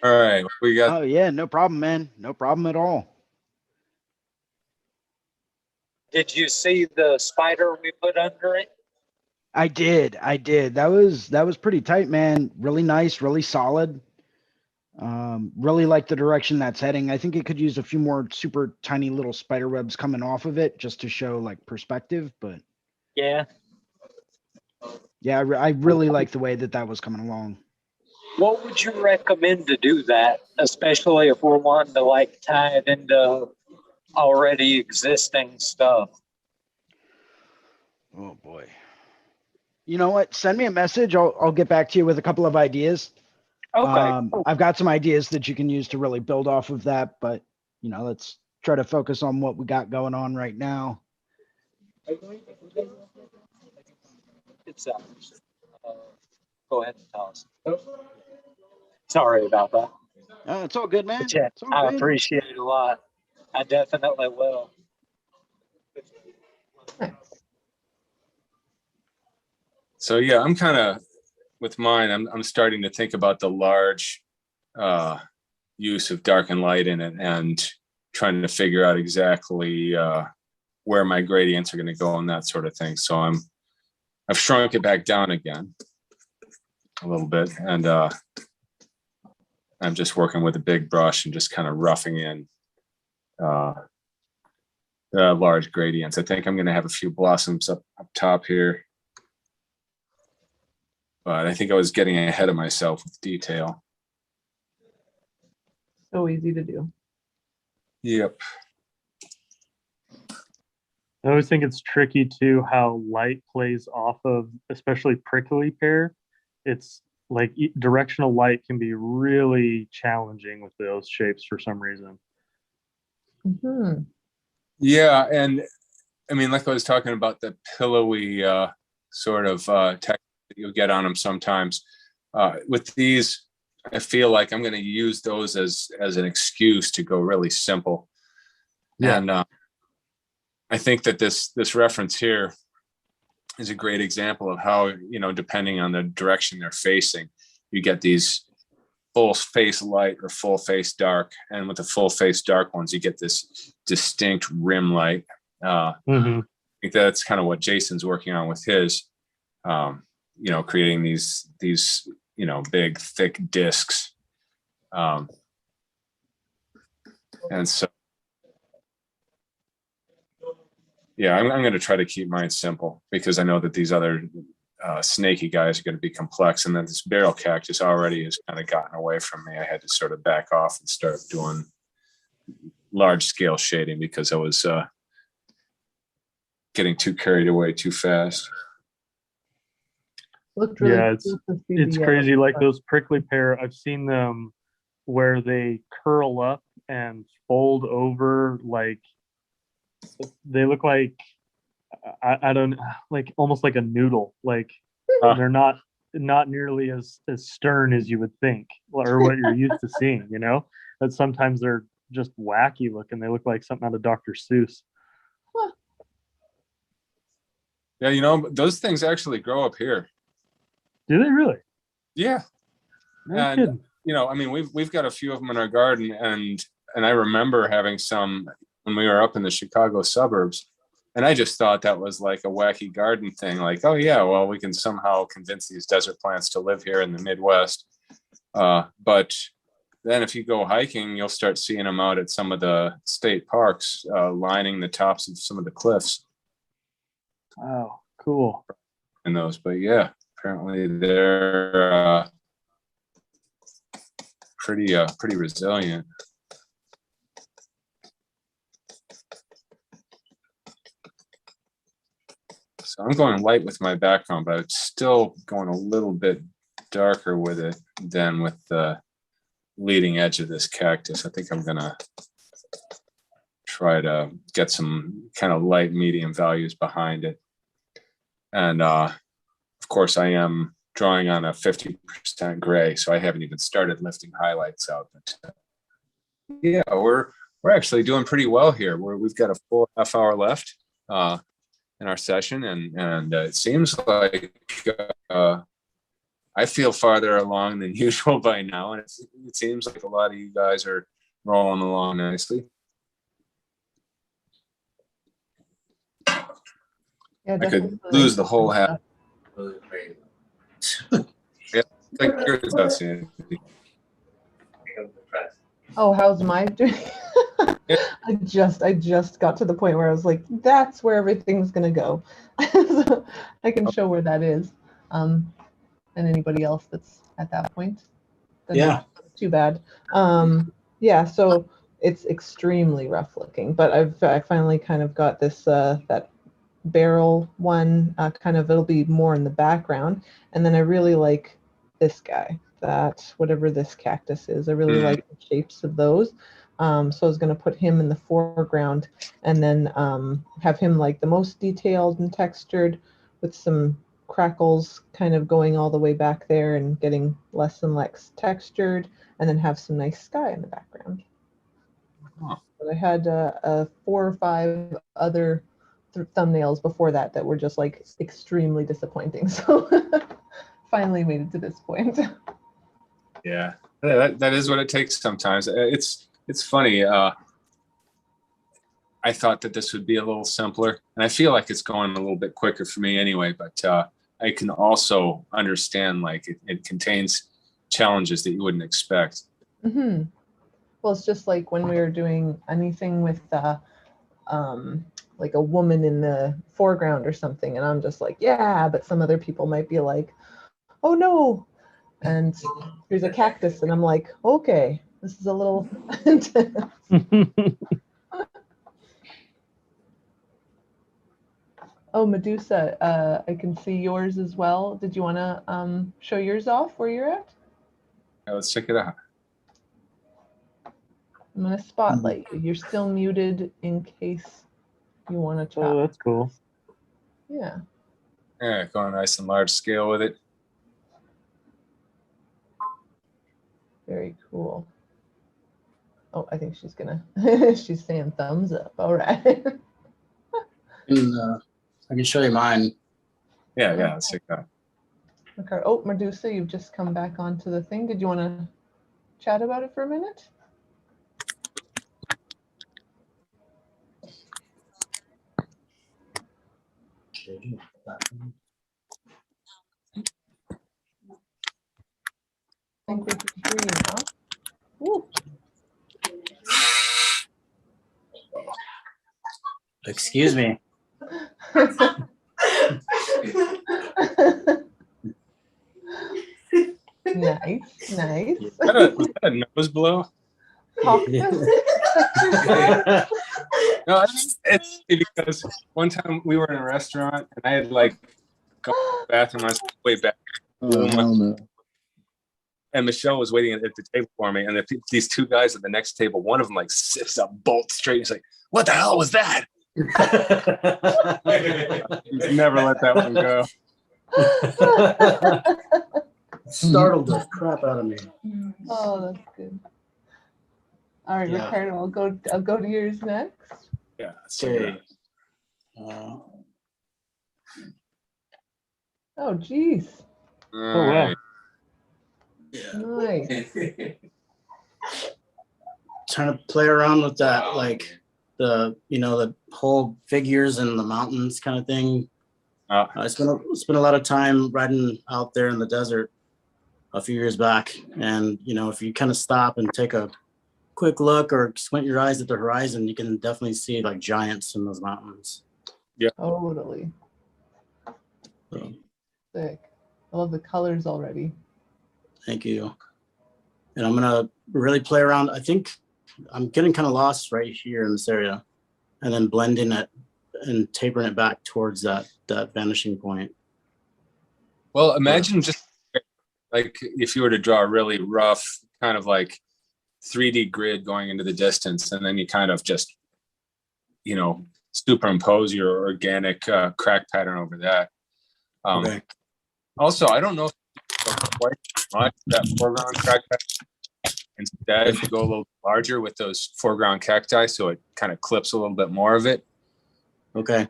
S2: All right, we got.
S8: Oh yeah, no problem, man. No problem at all.
S9: Did you see the spider we put under it?
S8: I did. That was pretty tight, man. Really nice, really solid. Really like the direction that's heading. I think it could use a few more super tiny little spider webs coming off of it just to show like perspective, but
S9: Yeah.
S8: yeah, I really like the way that was coming along.
S9: What would you recommend to do that, especially if we're wanting to like tie it into already existing stuff?
S8: Oh boy. You know what? Send me a message. I'll get back to you with a couple of ideas.
S9: Okay.
S8: I've got some ideas that you can use to really build off of that, but let's try to focus on what we got going on right now.
S9: It's go ahead and tell us. Sorry about that.
S8: It's all good, man.
S9: But yeah,
S8: It's all
S9: I
S8: good.
S9: appreciate it a lot. I definitely will.
S1: Nice.
S2: So yeah, I'm kind of with mine. I'm starting to think about the large use of dark and light in it, and trying to figure out exactly where my gradients are going to go and that sort of thing. So I've shrunk it back down again a little bit, and I'm just working with a big brush and just kind of roughing in the large gradients. I think I'm going to have a few blossoms up top here. But I think I was getting ahead of myself with detail.
S1: So easy to do.
S2: Yep.
S3: I always think it's tricky too how light plays off of, especially prickly pear. It's like directional light can be really challenging with those shapes for some reason.
S1: Mm-hmm.
S2: Yeah, and I mean, like I was talking about the pillowy sort of texture that you'll get on them sometimes. With these, I feel like I'm going to use those as an excuse to go really simple. Yeah. And I think that this reference here is a great example of how, depending on the direction they're facing, you get these full face light or full face dark. And with the full face dark ones, you get this distinct rim light. I think that's kind of what Jason's working on with his, creating these, big, thick discs. And so, yeah, I'm going to try to keep mine simple because I know that these other snaky guys are going to be complex. And then this barrel cactus already has kind of gotten away from me. I had to sort of back off and start doing large scale shading because I was getting too carried away too fast.
S1: Looked really
S3: Yeah,
S1: cool to see
S3: it's
S1: the,
S3: crazy. Like those prickly pear, I've seen them where they curl up and fold over, like they look like I don't like almost like a noodle. Like they're not nearly as stern as you would think, or what you're used to seeing. But sometimes they're just wacky looking. They look like something out of Dr. Seuss.
S2: Yeah, those things actually grow up here.
S3: Do they really?
S2: Yeah.
S3: No
S2: And
S3: kidding.
S2: I mean, we've got a few of them in our garden, and I remember having some when we were up in the Chicago suburbs, and I just thought that was like a wacky garden thing. Like, oh yeah, well, we can somehow convince these desert plants to live here in the Midwest. But then if you go hiking, you'll start seeing them out at some of the state parks, lining the tops of some of the cliffs.
S3: Oh, cool.
S2: In those, but yeah, apparently they're pretty resilient. So I'm going light with my background, but I'm still going a little bit darker with it than with the leading edge of this cactus. I think I'm gonna try to get some kind of light medium values behind it. And of course I am drawing on a 50% gray, so I haven't even started lifting highlights out. But yeah, we're actually doing pretty well here. We've got a full half hour left in our session, and it seems like I feel farther along than usual by now, and it seems like a lot of you guys are rolling along nicely.
S1: yeah,
S2: I could lose the whole half. Yeah, like yours does, Sandy.
S1: Oh, how's mine doing?
S2: Yeah.
S1: I just got to the point where I was like, that's where everything's gonna go. So I can show where that is. And anybody else that's at that point. Then
S7: Yeah.
S1: Too bad. Yeah, so it's extremely rough looking, but I finally kind of got this that barrel one kind of, it'll be more in the background, and then I really like this guy, that whatever this cactus is, I really like the shapes of those. So I was going to put him in the foreground and then have him like the most detailed and textured with some crackles kind of going all the way back there and getting less and less textured, and then have some nice sky in the background. But I had 4 or 5 other thumbnails before that were just like extremely disappointing. So finally made it to this point.
S2: Yeah, that is what it takes sometimes. It's funny. I thought that this would be a little simpler, and I feel like it's going a little bit quicker for me anyway, but I can also understand like it contains challenges that you wouldn't expect.
S1: Mm-hmm. Well, it's just like when we were doing anything with like a woman in the foreground or something, and I'm just like, yeah, but some other people might be like, oh no, and there's a cactus, and I'm like, okay, this is a little intense. Oh, Medusa, I can see yours as well. Did you want to show yours off where you're at?
S2: Yeah, let's check it out.
S1: I'm going to spotlight you. You're still muted in case you want to chat.
S3: Oh, that's cool.
S1: Yeah.
S2: Yeah, going nice and large scale with it.
S1: Very cool. Oh, I think she's gonna, she's saying thumbs up. All right.
S7: I can show you mine.
S2: Yeah, let's check that out.
S1: Okay. Oh, Medusa, you've just come back onto the thing. Did you want to chat about it for a minute? I think we're just green, huh? Ooh.
S7: Excuse me.
S1: Nice, nice.
S2: Was that a nose blow? No, it's because one time we were in a restaurant and I had like gone to the bathroom. I was way back,
S6: Oh, hell no.
S2: and Michelle was waiting at the table for me. And these two guys at the next table, one of them like sits up bolt straight. He's like, "What the hell was that?" Never let that one go.
S7: Startled the crap out of me.
S1: Oh, that's good. All right,
S7: Yeah.
S1: Ricardo, I'll go to yours next.
S2: Yeah.
S7: Okay.
S1: Oh, geez.
S3: Oh, wow.
S1: Nice.
S7: Trying to play around with that, like the whole figures and the mountains kind of thing. I spent a lot of time riding out there in the desert a few years back, and if you kind of stop and take a quick look or squint your eyes at the horizon, you can definitely see like giants in those mountains.
S2: Yeah.
S1: Totally.
S7: So,
S1: Sick. I love the colors already.
S7: thank you. And I'm gonna really play around. I think I'm getting kind of lost right here in this area, and then blending it and tapering it back towards that vanishing point.
S2: Well, imagine just like if you were to draw a really rough kind of like 3D grid going into the distance, and then you kind of just, superimpose your organic crack pattern over that.
S7: Okay.
S2: Also, I don't know if quite much that foreground crack pattern. Instead, go a little larger with those foreground cacti, so it kind of clips a little bit more of it.
S7: Okay.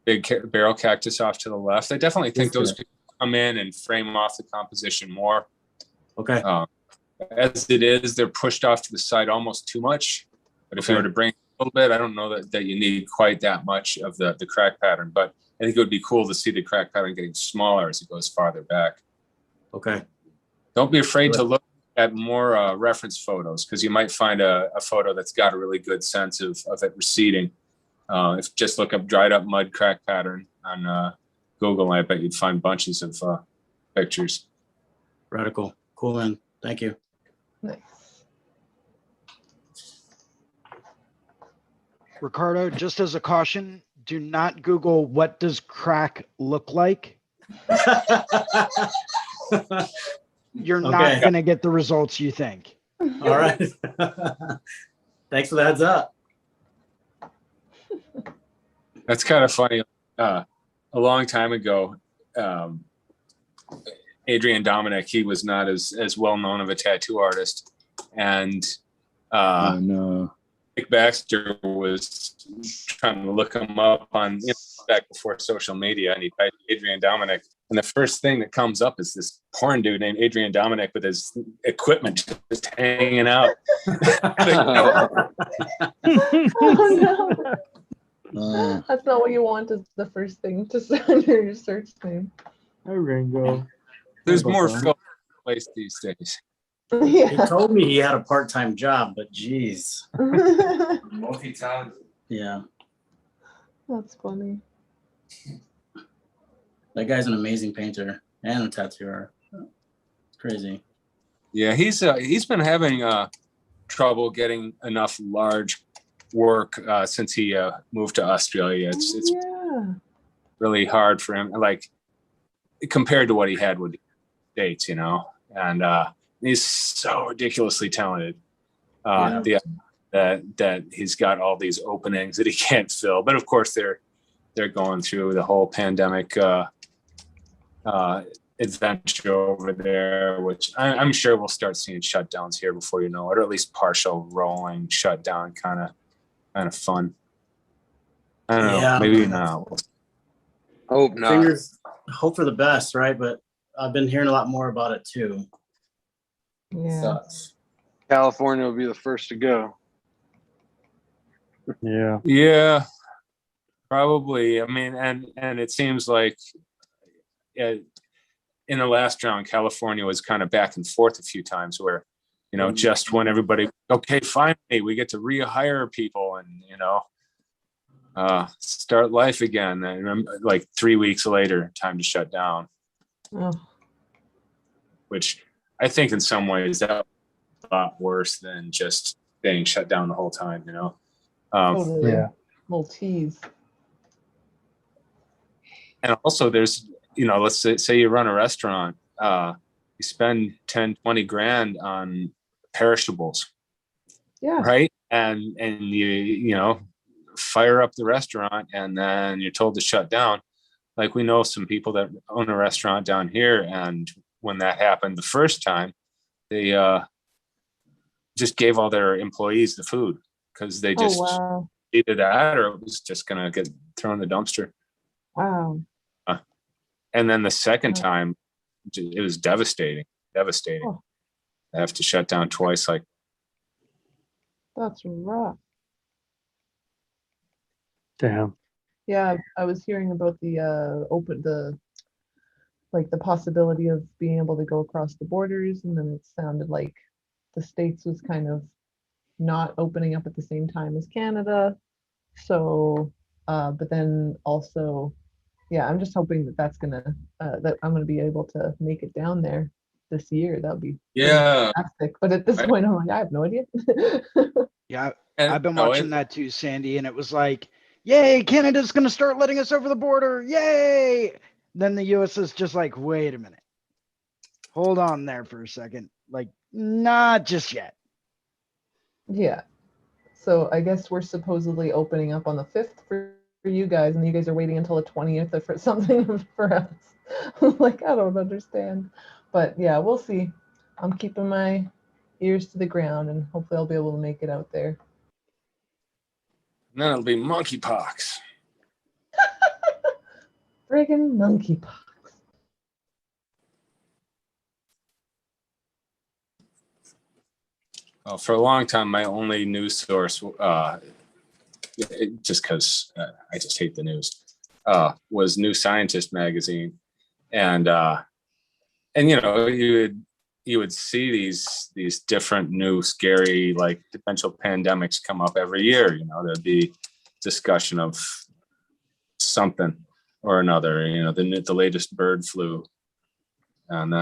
S2: Big barrel cactus off to the left. I definitely think those could come in and frame off the composition more.
S7: Okay.
S2: As it is, they're pushed off to the side almost too much. But if you were to bring a little bit, I don't know that you need quite that much of the crack pattern. But I think it would be cool to see the crack pattern getting smaller as it goes farther back.
S7: Okay.
S2: Don't be afraid to look at more reference photos, because you might find a photo that's got a really good sense of it receding. If just look up dried up mud crack pattern on Google, I bet you'd find bunches of pictures.
S7: Radical. Cool, man. Thank you.
S1: Nice.
S8: Ricardo, just as a caution, do not Google what does crack look like. You're not going to get the results you think.
S7: All right. Thanks for the heads up.
S2: That's kind of funny. A long time ago, Adrian Dominic, he was not as well known of a tattoo artist, and Nick Baxter was trying to look him up on back before social media, and he typed Adrian Dominic, and the first thing that comes up is this porn dude named Adrian Dominic with his equipment just hanging out.
S1: Oh, no. That's not what you want as the first thing to say under your search name.
S3: Hi, Ringo.
S2: There's more film place these days.
S1: Yeah.
S7: He told me he had a part-time job, but geez.
S4: Multi-talented.
S7: Yeah.
S1: That's funny.
S7: That guy's an amazing painter and a tattooer. It's crazy.
S2: Yeah, he's been having trouble getting enough large work since he moved to Australia. It's really hard for him, like compared to what he had with the States, and he's so ridiculously talented. That he's got all these openings that he can't fill, but of course they're going through the whole pandemic adventure over there, which I'm sure we'll start seeing shutdowns here before you know it, or at least partial rolling shutdown, kind of fun. I don't know, maybe not.
S6: Hope not.
S7: Hope for the best, right? But I've been hearing a lot more about it too.
S1: Yeah.
S7: Sucks.
S6: California will be the first to go.
S3: Yeah.
S2: Yeah, probably. I mean, and it seems like in the last round, California was kind of back and forth a few times where, just when everybody, okay, finally, we get to rehire people and, start life again. And like 3 weeks later, time to shut down,
S1: Oh,
S2: which I think in some ways that was a lot worse than just staying shut down the whole time,
S1: totally.
S3: Yeah.
S1: Little tease.
S2: And also there's, let's say you run a restaurant, you spend 10, 20 grand on perishables,
S1: Yeah.
S2: right? And you fire up the restaurant and then you're told to shut down. Like we know some people that own a restaurant down here, and when that happened the first time, they just gave all their employees the food because they just
S1: wow.
S2: either that or it was just gonna get thrown in the dumpster.
S1: Wow.
S2: And then the second time, it was devastating.
S1: Oh.
S2: I have to shut down twice. Like,
S1: That's rough.
S3: Damn.
S1: Yeah, I was hearing about the the possibility of being able to go across the borders, and then it sounded like the States was kind of not opening up at the same time as Canada. So, but then also, yeah, I'm just hoping that that I'm gonna be able to make it down there this year. That would be fantastic. But at this point, I'm like, I have no idea.
S8: Yeah,
S2: and,
S8: I've been watching that too, Sandy, and it was like, yay, Canada's going to start letting us over the border. Yay. Then the US is just like, wait a minute. Hold on there for a second. Like, not just yet.
S1: Yeah. So I guess we're supposedly opening up on the 5th for you guys, and you guys are waiting until the 20th for something for us. Like, I don't understand. But yeah, we'll see. I'm keeping my ears to the ground, and hopefully I'll be able to make it out there.
S2: And then it'll be monkeypox.
S1: Friggin' monkeypox.
S2: Well, for a long time, my only news source, just because I just hate the news, was New Scientist magazine, and you would see these different new scary like potential pandemics come up every year. There'd be discussion of something or another. The latest bird flu, and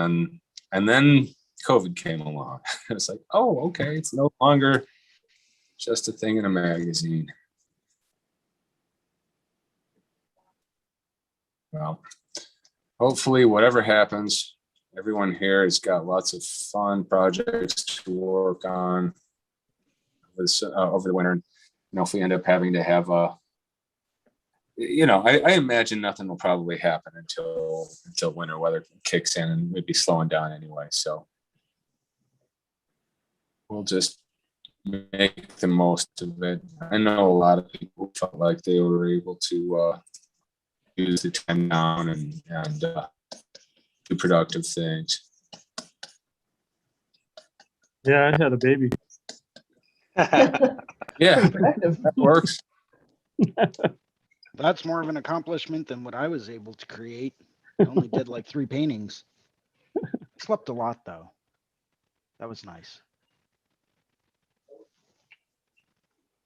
S2: then COVID came along. It's like, oh, okay, it's no longer just a thing in a magazine. Well, hopefully, whatever happens, everyone here has got lots of fun projects to work on over the winter. If we end up having to have I imagine nothing will probably happen until winter weather kicks in and maybe slowing down anyway. So we'll just make the most of it. I know a lot of people felt like they were able to use the time down and do productive things.
S3: Yeah, I had a baby.
S2: Yeah, that works.
S8: That's more of an accomplishment than what I was able to create. I only did like 3 paintings. Slept a lot though. That was nice.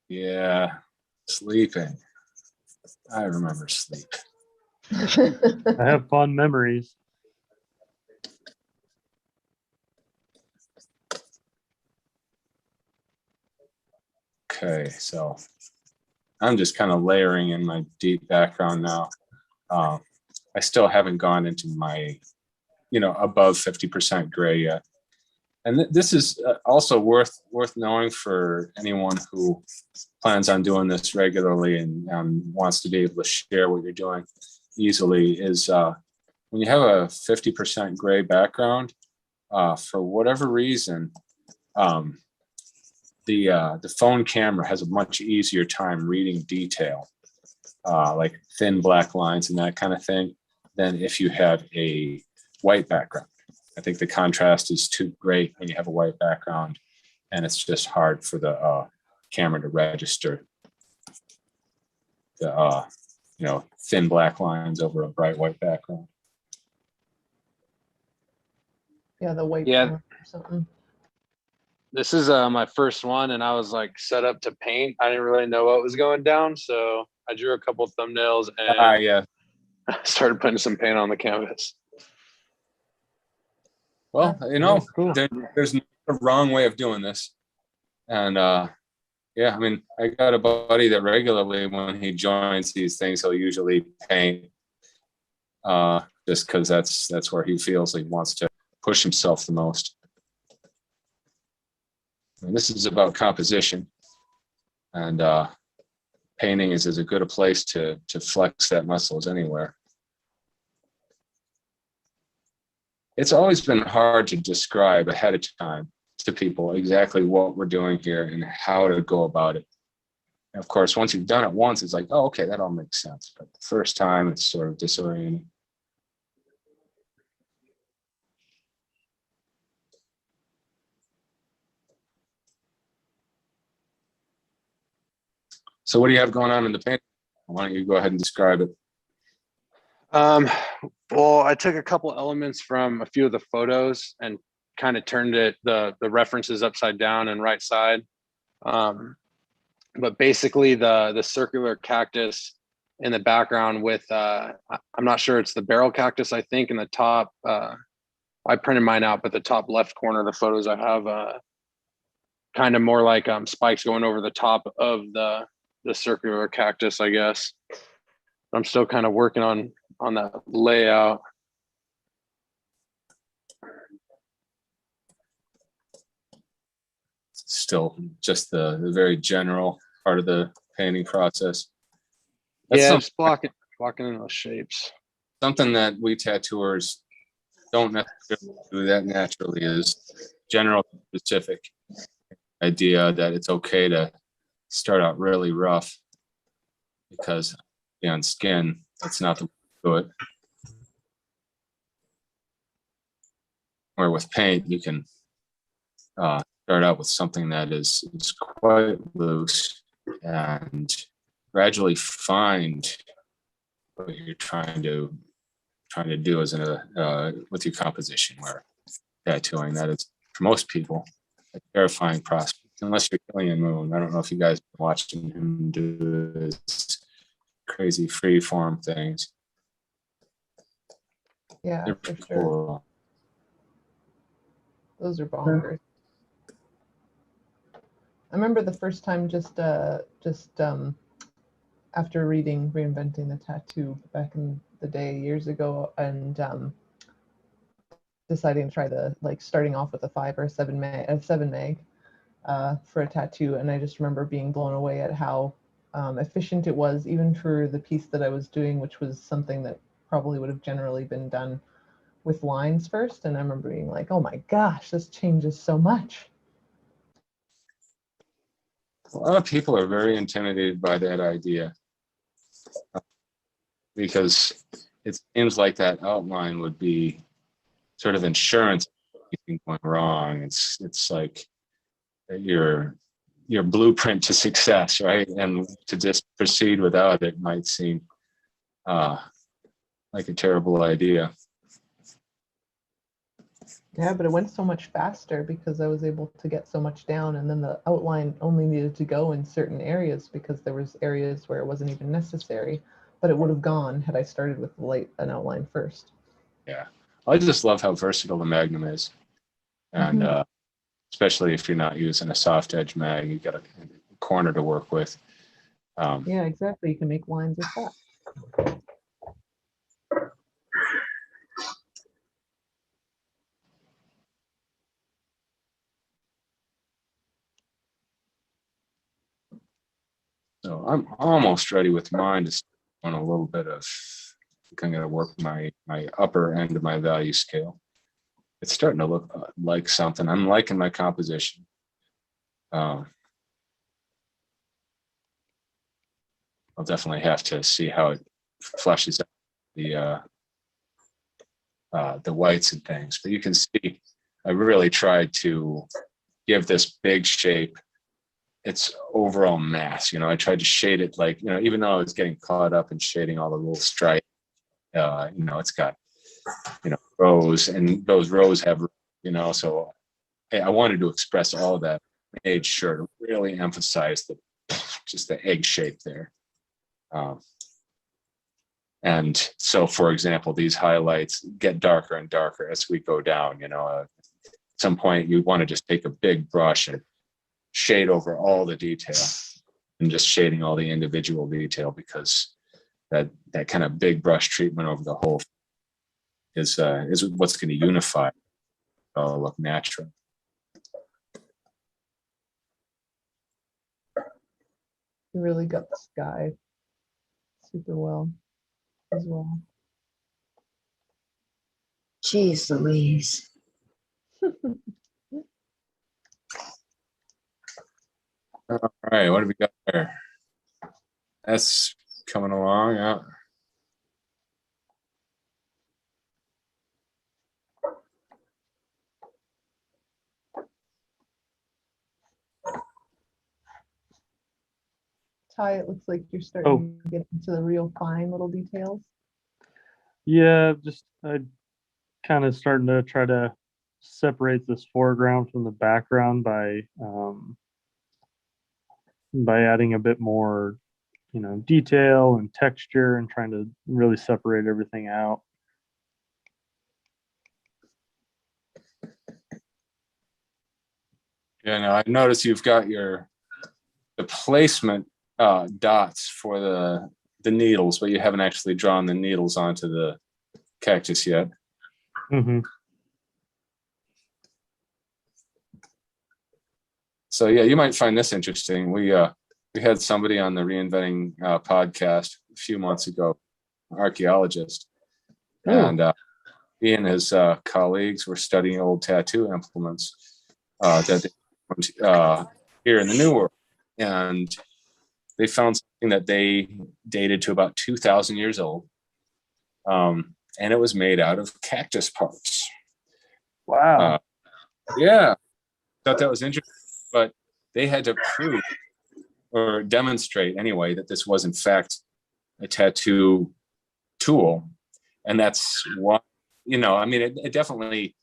S2: Yeah, sleeping. I remember sleep.
S3: I have fond memories.
S2: Okay, so I'm just kind of layering in my deep background now. I still haven't gone into my, above 50% gray yet. And this is also worth knowing for anyone who plans on doing this regularly and wants to be able to share what you're doing easily is when you have a 50% gray background, for whatever reason, the phone camera has a much easier time reading detail, like thin black lines and that kind of thing, than if you have a white background. I think the contrast is too great when you have a white background. and it's just hard for the camera to register the thin black lines over a bright white background.
S1: Yeah, the white
S6: Yeah.
S1: balance or something.
S6: This is my first one, and I was like set up to paint. I didn't really know what was going down, so I drew a couple thumbnails and
S2: Yeah.
S6: started putting some paint on the canvas.
S2: Well,
S6: Cool.
S2: there's no wrong way of doing this. And yeah, I mean, I got a buddy that regularly, when he joins these things, he'll usually paint just because that's where he feels he wants to push himself the most. And this is about composition, and painting is as good a place to flex that muscle as anywhere. It's always been hard to describe ahead of time to people exactly what we're doing here and how to go about it. And of course, once you've done it once, it's like, oh, okay, that all makes sense. But the first time, it's sort of disorienting. So what do you have going on in the painting? Why don't you go ahead and describe it?
S6: Well, I took a couple elements from a few of the photos and kind of turned the references upside down and right side. But basically the circular cactus in the background with, I'm not sure, it's the barrel cactus, I think, in the top. I printed mine out, but the top left corner of the photos I have kind of more like spikes going over the top of the circular cactus, I guess. I'm still kind of working on that layout.
S2: Still just the very general part of the painting process. That's
S6: Just blocking in those shapes.
S2: something that we tattooers don't necessarily do that naturally, is general specific idea that it's okay to start out really rough, because on skin, that's not the way to do it. Where with paint, you can start out with something that is quite loose and gradually find what you're trying to do as with your composition. Where tattooing, that is for most people a terrifying prospect, unless you're Killian Moon. I don't know if you guys been watching him do his crazy free form things.
S1: Yeah,
S2: They're
S1: for
S2: pretty
S1: sure.
S2: cool.
S1: Those are bonkers. I remember the first time just after reading Reinventing the Tattoo back in the day years ago, and deciding to try starting off with a 5 or a 7 meg for a tattoo, and I just remember being blown away at how efficient it was, even for the piece that I was doing, which was something that probably would have generally been done with lines first. And I remember being like, oh my gosh, this changes so much.
S2: A lot of people are very intimidated by that idea, because it seems like that outline would be sort of insurance for anything going wrong. It's like your blueprint to success, right? And to just proceed without it might seem like a terrible idea.
S1: Yeah, but it went so much faster because I was able to get so much down, and then the outline only needed to go in certain areas because there was areas where it wasn't even necessary, but it would have gone had I started with an outline first.
S2: Yeah, I just love how versatile the Magnum is, and especially if you're not using a soft edge mag, you got a corner to work with.
S1: Yeah, exactly. You can make lines with that.
S2: So I'm almost ready with mine to start on a little bit of, I'm going to work my upper end of my value scale. It's starting to look like something. I'm liking my composition. I'll definitely have to see how it fleshes out the whites and things. But you can see I really tried to give this big shape its overall mass. I tried to shade it like, even though I was getting caught up in shading all the little stripes, it's got, rows, and those rows have, so I wanted to express all of that. Made sure to really emphasize just the egg shape there. And so, for example, these highlights get darker and darker as we go down. At some point you want to just take a big brush and shade over all the detail, and just shading all the individual detail, because that kind of big brush treatment over the whole is what's going to unify. It'll look natural.
S1: You really got the sky super well as well.
S10: Jeez Louise.
S2: All right, what have we got there? That's coming along. Yeah.
S1: Ty, it looks like you're starting to get into the real fine little details.
S3: Yeah, just I kind of starting to try to separate this foreground from the background by adding a bit more, detail and texture, and trying to really separate everything out.
S2: Yeah, now I noticed you've got the placement dots for the needles, but you haven't actually drawn the needles onto the cactus yet.
S3: Mm-hmm.
S2: So yeah, you might find this interesting. We had somebody on the Reinventing podcast a few months ago, an archaeologist, and he and his colleagues were studying old tattoo implements that they found here in the New World, and they found something that they dated to about 2,000 years old, and it was made out of cactus parts.
S3: Wow.
S2: Yeah, thought that was interesting, but they had to prove or demonstrate anyway that this was in fact a tattoo tool, and that's why, it definitely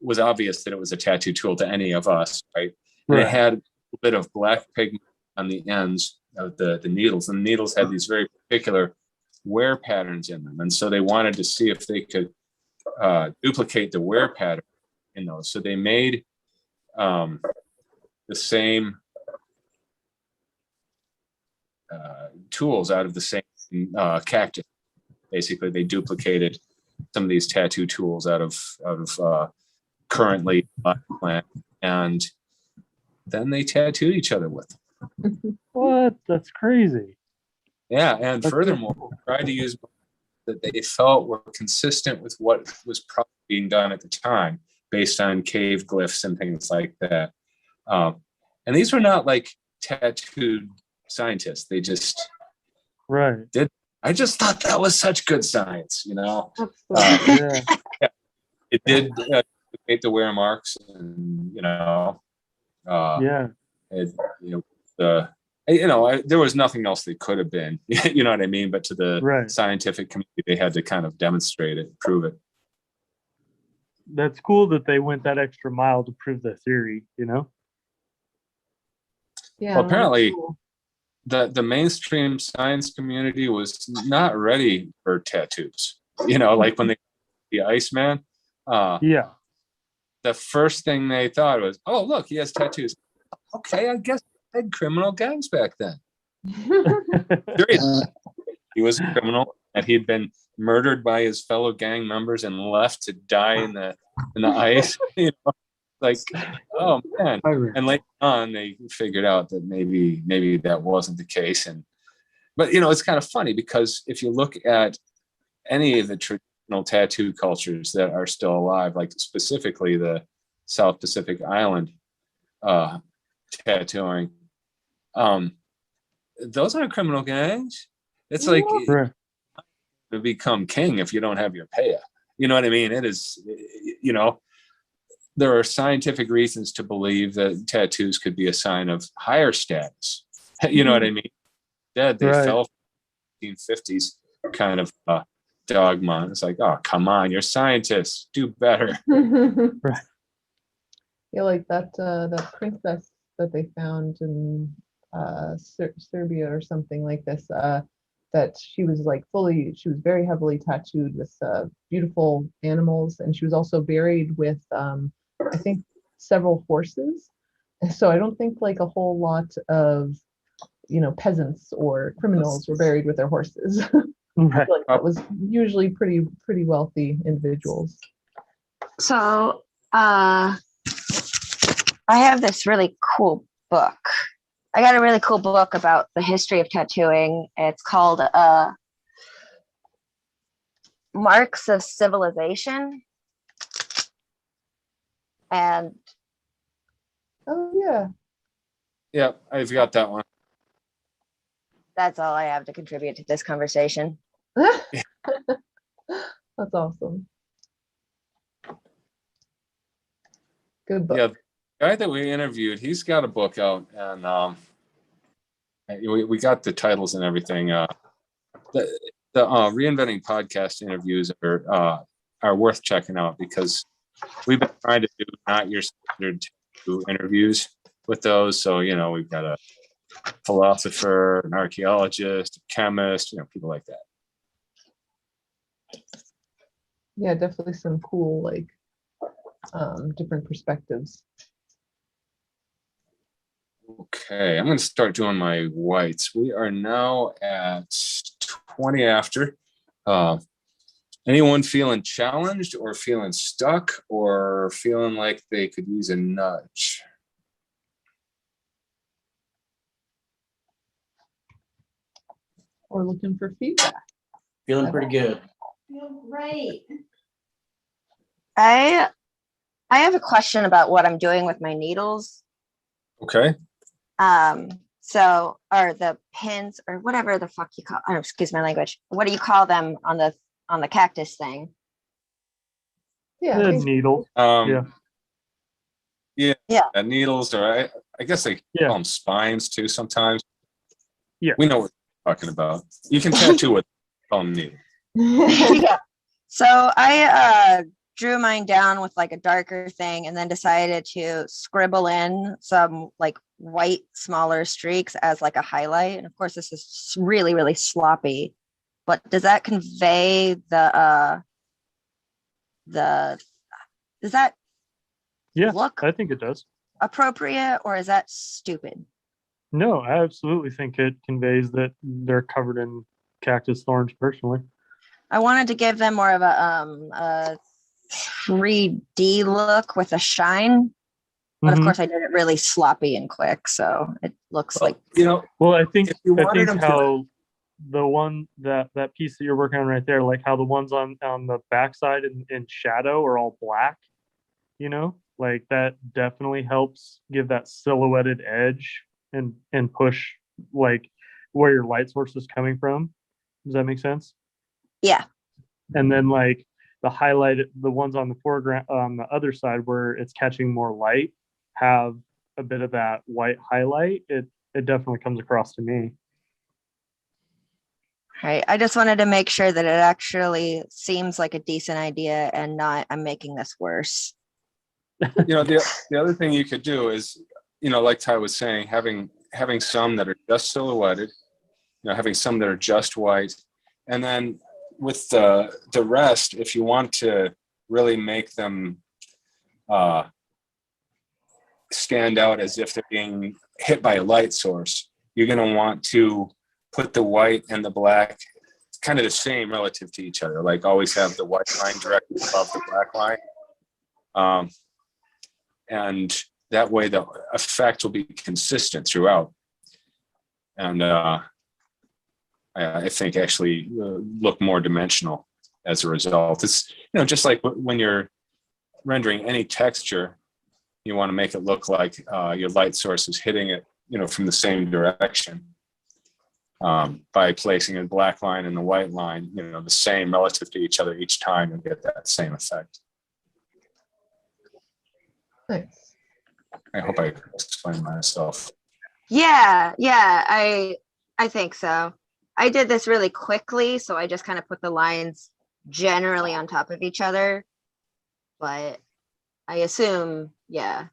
S2: was obvious that it was a tattoo tool to any of us, right? And it had a bit of black pigment on the ends of the needles, and the needles had these very particular wear patterns in them, and so they wanted to see if they could duplicate the wear pattern in those. So they made the same tools out of the same cactus. Basically, they duplicated some of these tattoo tools out of currently plant, and then they tattooed each other with them.
S3: What? That's crazy.
S2: Yeah, and furthermore, tried to use that they felt were consistent with what was probably being done at the time, based on cave glyphs and things like that. And these were not like tattooed scientists; they just did. I just thought that was such good science,
S3: Yeah.
S2: It did duplicate the wear marks, and there was nothing else they could have been, you know what I mean? But to the scientific community, they had to kind of demonstrate it, prove it.
S3: That's cool that they went that extra mile to prove their theory,
S1: Yeah.
S2: Well, apparently the mainstream science community was not ready for tattoos, like when they the Iceman. The first thing they thought was, oh, look, he has tattoos. Okay, I guess they had criminal gangs back then. He was a criminal, and he'd been murdered by his fellow gang members and left to die in the ice. Like, oh man. And later on, they figured out that maybe that wasn't the case. But it's kind of funny, because if you look at any of the traditional tattoo cultures that are still alive, like specifically the South Pacific Island tattooing, those aren't criminal gangs. It's like to become king if you don't have your paya. You know what I mean? It is, there are scientific reasons to believe that tattoos could be a sign of higher status. You know what I mean? Dead, they
S3: Right.
S2: fell from the 1950s kind of dogma. It's like, oh, come on, you're scientists, do better.
S3: Right.
S1: Yeah, like that princess that they found in Serbia or something like this. That she was very heavily tattooed with beautiful animals, and she was also buried with I think several horses. And so I don't think like a whole lot of peasants or criminals were buried with their horses.
S3: Right.
S1: Like that was usually pretty wealthy individuals.
S10: So, I have this really cool book. I got a really cool book about the history of tattooing. It's called Marks of Civilization. And
S1: Oh yeah.
S2: Yeah, I've got that one.
S10: that's all I have to contribute to this conversation.
S1: That's awesome. Good book.
S2: Yeah, the guy that we interviewed, he's got a book out, and we got the titles and everything. The Reinventing podcast interviews are worth checking out, because we've been trying to do not your standard interviews with those. So we've got a philosopher, an archaeologist, a chemist, people like that.
S1: Yeah, definitely some cool different perspectives.
S2: Okay, I'm going to start doing my whites. We are now at 20 after. Anyone feeling challenged or feeling stuck or feeling like they could use a nudge?
S1: Or looking for feedback.
S7: Feeling pretty good.
S10: Feel great. I have a question about what I'm doing with my needles.
S2: Okay.
S10: So, or the pins or whatever the fuck you call, oh, excuse my language. What do you call them on the cactus thing?
S1: Yeah.
S3: The
S1: basically.
S3: needle.
S2: Yeah.
S10: Yeah.
S2: Needles, or I guess they call them spines too sometimes.
S3: Yeah.
S2: We know what we're talking about. You can tattoo with call them needles.
S10: Yeah. So I drew mine down with like a darker thing and then decided to scribble in some like white smaller streaks as like a highlight. And of course this is really, really sloppy, but does that convey does that look
S3: I think it does.
S10: appropriate, or is that stupid?
S3: No, I absolutely think it conveys that they're covered in cactus thorns personally.
S10: I wanted to give them more of a 3D look with a shine, but of course I did it really sloppy and quick, so it looks like
S3: Well, I think
S2: wanted them to-
S3: how the one that piece that you're working on right there, like how the ones on the backside in shadow are all black, like that definitely helps give that silhouetted edge and push like where your light source is coming from. Does that make sense?
S10: Yeah.
S3: And then like the ones on the foreground on the other side where it's catching more light have a bit of that white highlight. It definitely comes across to me.
S10: Right. I just wanted to make sure that it actually seems like a decent idea and not I'm making this worse.
S2: The other thing you could do is, like Ty was saying, having some that are just silhouetted, having some that are just white, and then with the rest, if you want to really make them stand out as if they're being hit by a light source, you're going to want to put the white and the black kind of the same relative to each other. Like always have the white line directly above the black line. And that way the effect will be consistent throughout. And I think actually look more dimensional as a result. It's, just like when you're rendering any texture, you want to make it look like your light source is hitting it, from the same direction. By placing a black line and the white line, the same relative to each other each time, and get that same effect.
S1: Nice.
S2: I hope I explained myself.
S10: Yeah, I think so. I did this really quickly, so I just kind of put the lines generally on top of each other. But I assume, yeah,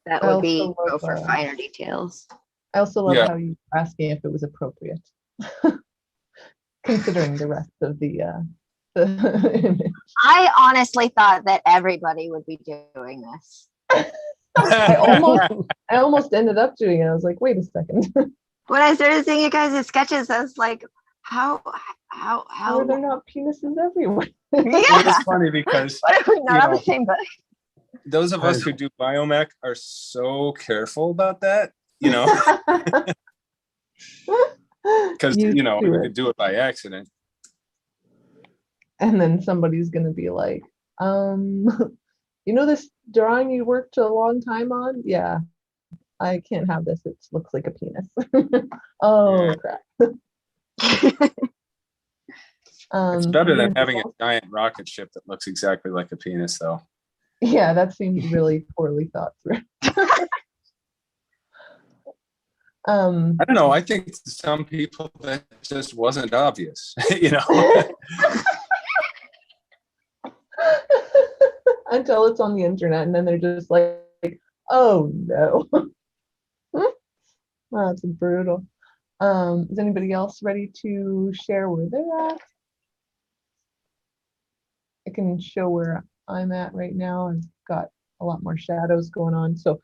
S10: that
S1: I
S10: would be
S1: also
S10: go
S1: love,
S10: for finer details.
S1: I also love
S2: Yeah.
S1: how you were asking if it was appropriate, considering the rest of the image.
S10: I honestly thought that everybody would be doing this.
S1: I almost ended up doing it. I was like, wait a second.
S10: When I started seeing you guys' sketches, I was like, how
S1: How are there not penises everywhere?
S2: It
S10: yeah.
S2: was funny because
S10: What are we not
S2: you
S10: on
S2: know,
S10: the same book?
S2: those of us who do biomech are so careful about that, because
S1: Used
S2: we
S1: to it.
S2: could do it by accident.
S1: And then somebody's gonna be like, this drawing you worked a long time on? Yeah, I can't have this. It looks like a penis. Oh
S2: Yeah.
S1: crap.
S2: It's better than
S1: and
S2: having a
S1: also-
S2: giant rocket ship that looks exactly like a penis, though.
S1: Yeah, that seems really poorly thought through.
S2: I don't know. I think to some people that just wasn't obvious,
S1: Until it's on the internet, and then they're just like, oh no. That's brutal. Is anybody else ready to share where they're at? I can show where I'm at right now. I've got a lot more shadows going on. So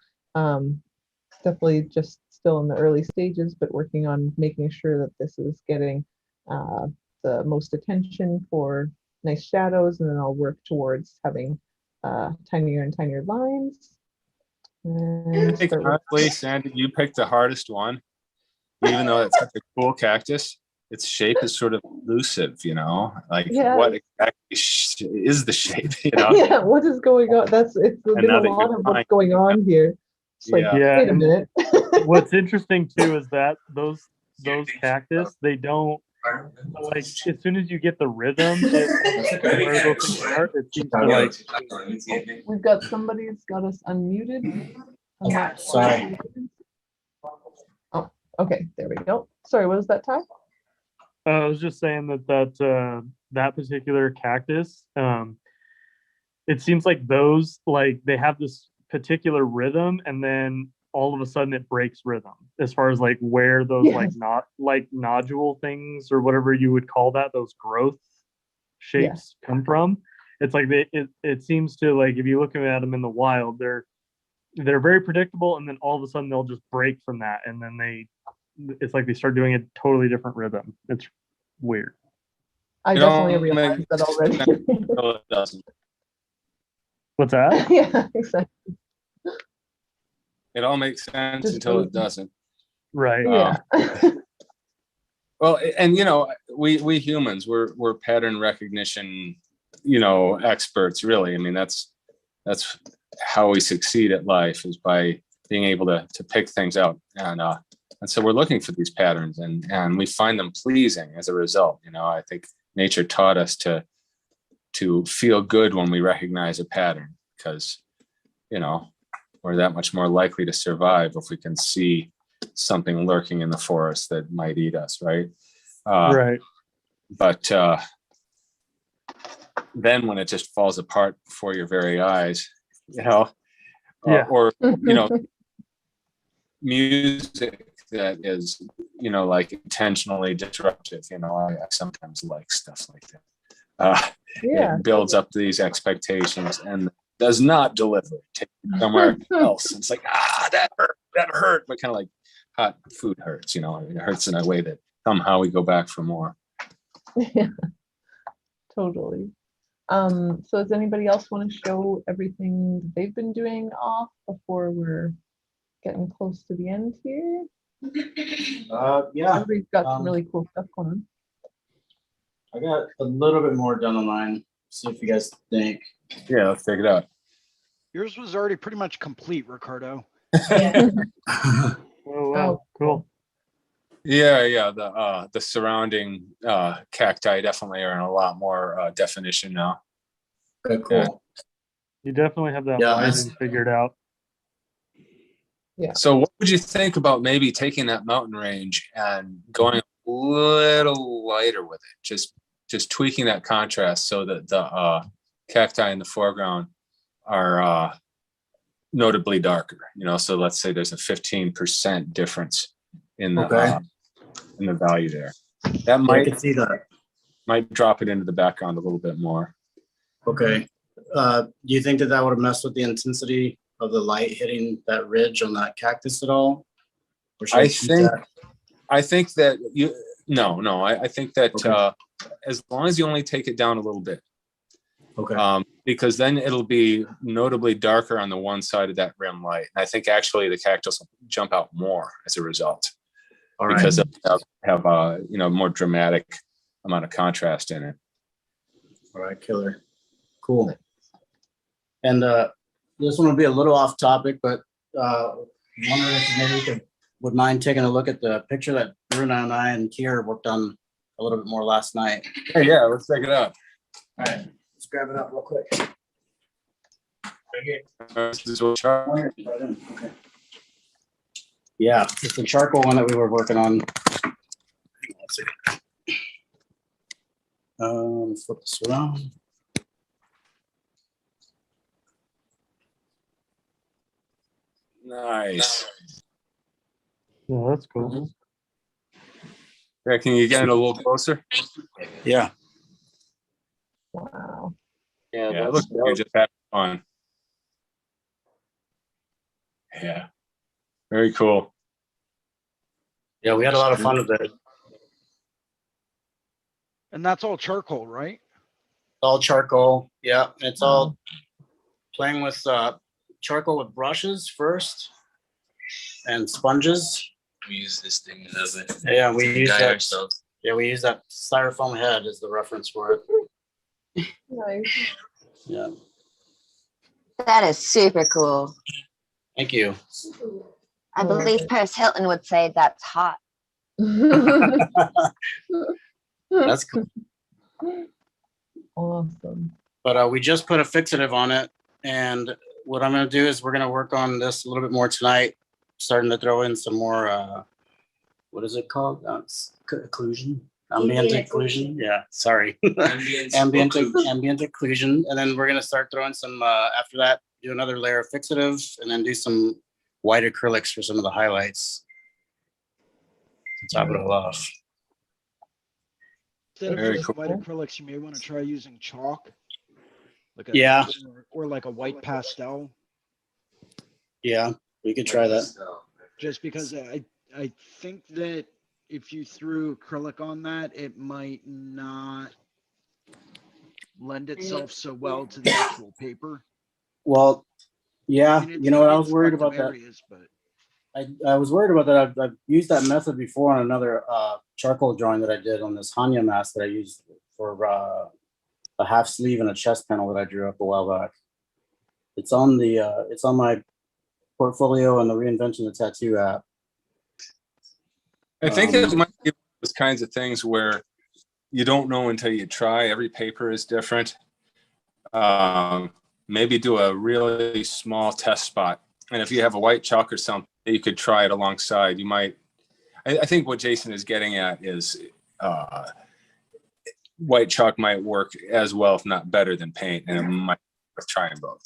S1: definitely just still in the early stages, but working on making sure that this is getting the most attention for nice shadows, and then I'll work towards having tinier and tinier lines. And
S2: I think
S1: start with-
S2: honestly, Sandy, you picked the hardest one, even though it's such a cool cactus. Its shape is sort of elusive, like
S1: Yeah.
S2: what exactly is the shape,
S1: Yeah, what is going on? It's been
S2: now
S1: a
S2: that
S1: lot
S2: you're
S1: of what's
S2: fine.
S1: going on here. It's like,
S2: Yeah.
S3: Yeah,
S1: wait a
S3: and
S1: minute.
S3: what's interesting too is that those cactus, they don't like as soon as you get the rhythm where those things are, it seems to like
S1: We've got somebody that's got us unmuted. I'm not sure
S7: Sorry.
S1: who it is. Oh, okay, there we go. Sorry, what was that, Ty?
S3: I was just saying that particular cactus, it seems like those like they have this particular rhythm, and then all of a sudden it breaks rhythm as far as like where those
S1: Yes.
S3: like not like nodule things or whatever you would call that, those growth shapes come from. It's like it seems to like if you look at them in the wild, they're very predictable, and then all of a sudden they'll just break from that, and then it's like they start doing a totally different rhythm. It's weird.
S1: I
S2: It
S1: definitely
S2: all
S1: realized
S2: makes
S1: that already.
S2: sense until it doesn't.
S3: What's that?
S1: Yeah, exactly.
S2: It all makes sense
S1: Just
S2: until it
S1: goes-
S2: doesn't.
S3: Right.
S1: Yeah.
S2: Well, and we humans, we're pattern recognition, experts, really. I mean, that's how we succeed at life, is by being able to pick things out. And so we're looking for these patterns, and we find them pleasing as a result. I think nature taught us to feel good when we recognize a pattern, because, we're that much more likely to survive if we can see something lurking in the forest that might eat us, right?
S3: Right.
S2: But then when it just falls apart before your very eyes,
S3: Yeah.
S2: or music that is, like intentionally disruptive, I sometimes like stuff like that.
S1: Yeah.
S2: It builds up these expectations and does not deliver. Take it somewhere else. It's like, that hurt, but kind of like hot food hurts, it hurts in a way that somehow we go back for more.
S1: Yeah. Totally. So does anybody else want to show everything that they've been doing off before we're getting close to the end here?
S7: Yeah,
S1: Everybody's got some really cool stuff going on.
S7: I got a little bit more done on mine. See if you guys think.
S2: Yeah, let's take it out.
S8: Yours was already pretty much complete, Ricardo.
S3: Oh, wow. Cool.
S2: Yeah. The surrounding cacti definitely are in a lot more definition now.
S7: Okay, cool.
S3: You definitely have that
S7: Yeah,
S3: lighting figured out.
S2: So what would you think about maybe taking that mountain range and going a little lighter with it? Just tweaking that contrast so that the cacti in the foreground are notably darker, you know, so let's say there's a 15% difference in the value there. That
S7: I can see that.
S2: might drop it into the background a little bit more.
S7: Okay. Do you think that that would have messed with the intensity of the light hitting that ridge on that cactus at all? Or should
S2: I
S7: keep
S2: think
S7: that?
S2: I think that I think that
S7: Okay.
S2: as long as you only take it down a little bit,
S7: Okay.
S2: because then it'll be notably darker on the one side of that rim light. And I think actually the cactus will jump out more as a result,
S7: All right.
S2: because it'll have a more dramatic amount of contrast in it.
S7: All right, killer. Cool. And this one will be a little off topic, but wondering if maybe we would mind taking a look at the picture that Bruna and I and Kier worked on a little bit more last night.
S2: Hey, yeah, let's check it out.
S7: All right, let's grab it up real quick.
S2: This is what chart.
S7: Okay. Yeah, it's the charcoal one that we were working on. Let's flip this around.
S2: Nice.
S3: Yeah, that's cool.
S2: Yeah, can you get it a little closer?
S7: Yeah.
S1: Wow.
S2: Yeah, it looks like you're just having fun. Yeah, very cool.
S7: Yeah, we had a lot of fun with it.
S8: And that's all charcoal, right?
S7: All charcoal. Yeah, it's all playing with charcoal with brushes first and sponges.
S4: We use this thing as a
S7: Yeah, we use
S4: guide
S7: that.
S4: ourselves.
S7: Yeah, we use that styrofoam head as the reference for it.
S1: Nice.
S7: Yeah.
S10: That is super cool.
S7: Thank you.
S10: I believe Paris Hilton would say that's hot.
S7: That's cool.
S1: Awesome.
S7: But we just put a fixative on it, and what I'm going to do is we're going to work on this a little bit more tonight, starting to throw in some more what is it called? Occlusion, ambient occlusion. Yeah, sorry. ambient occlusion, and then we're going to start throwing some after that, do another layer of fixative, and then do some white acrylics for some of the highlights to top it all off.
S8: Instead of
S2: Very
S8: using white
S1: cool.
S8: acrylics, you may want to try using chalk. Like
S7: Yeah.
S8: Or like a white pastel.
S7: Yeah, we could try that.
S8: Just because I think that if you threw acrylic on that, it might not lend itself so well to the actual paper.
S7: Well, yeah,
S8: I mean,
S7: you know what, I was
S8: it's
S7: worried
S8: got some
S7: about that.
S8: areas, but
S7: I was worried about that. I've used that method before on another charcoal drawing that I did on this Hanya mask that I used for a half sleeve and a chest panel that I drew up a while back. It's on my portfolio and the Reinvention the Tattoo app.
S2: I think it might be those kinds of things where you don't know until you try. Every paper is different. Maybe do a really small test spot. And if you have a white chalk or something, you could try it alongside. You might, I think what Jason is getting at is white chalk might work as well, if not better than paint, and it might be worth trying both.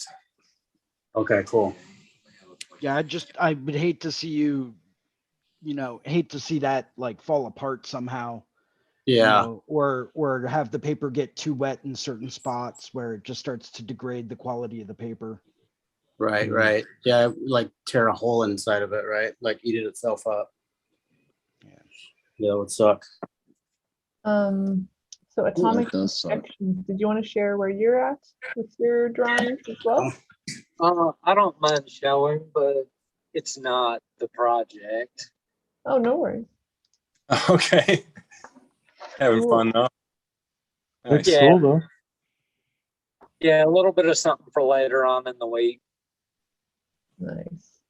S7: Okay, cool.
S8: yeah, I would hate to see hate to see that like fall apart somehow.
S7: Yeah.
S8: Or have the paper get too wet in certain spots where it just starts to degrade the quality of the paper.
S7: Right. Yeah, like tear a hole inside of it, right? Like eat it itself up. Yeah, it would suck.
S1: So Atomic Injections, did you want to share where you're at with your drawings as well?
S9: I don't mind showing, but it's not the project.
S1: Oh, no worries.
S2: Okay. Having fun though.
S3: It's
S9: Yeah.
S3: cool though.
S9: Yeah, a little bit of something for later on in the week.
S1: Nice.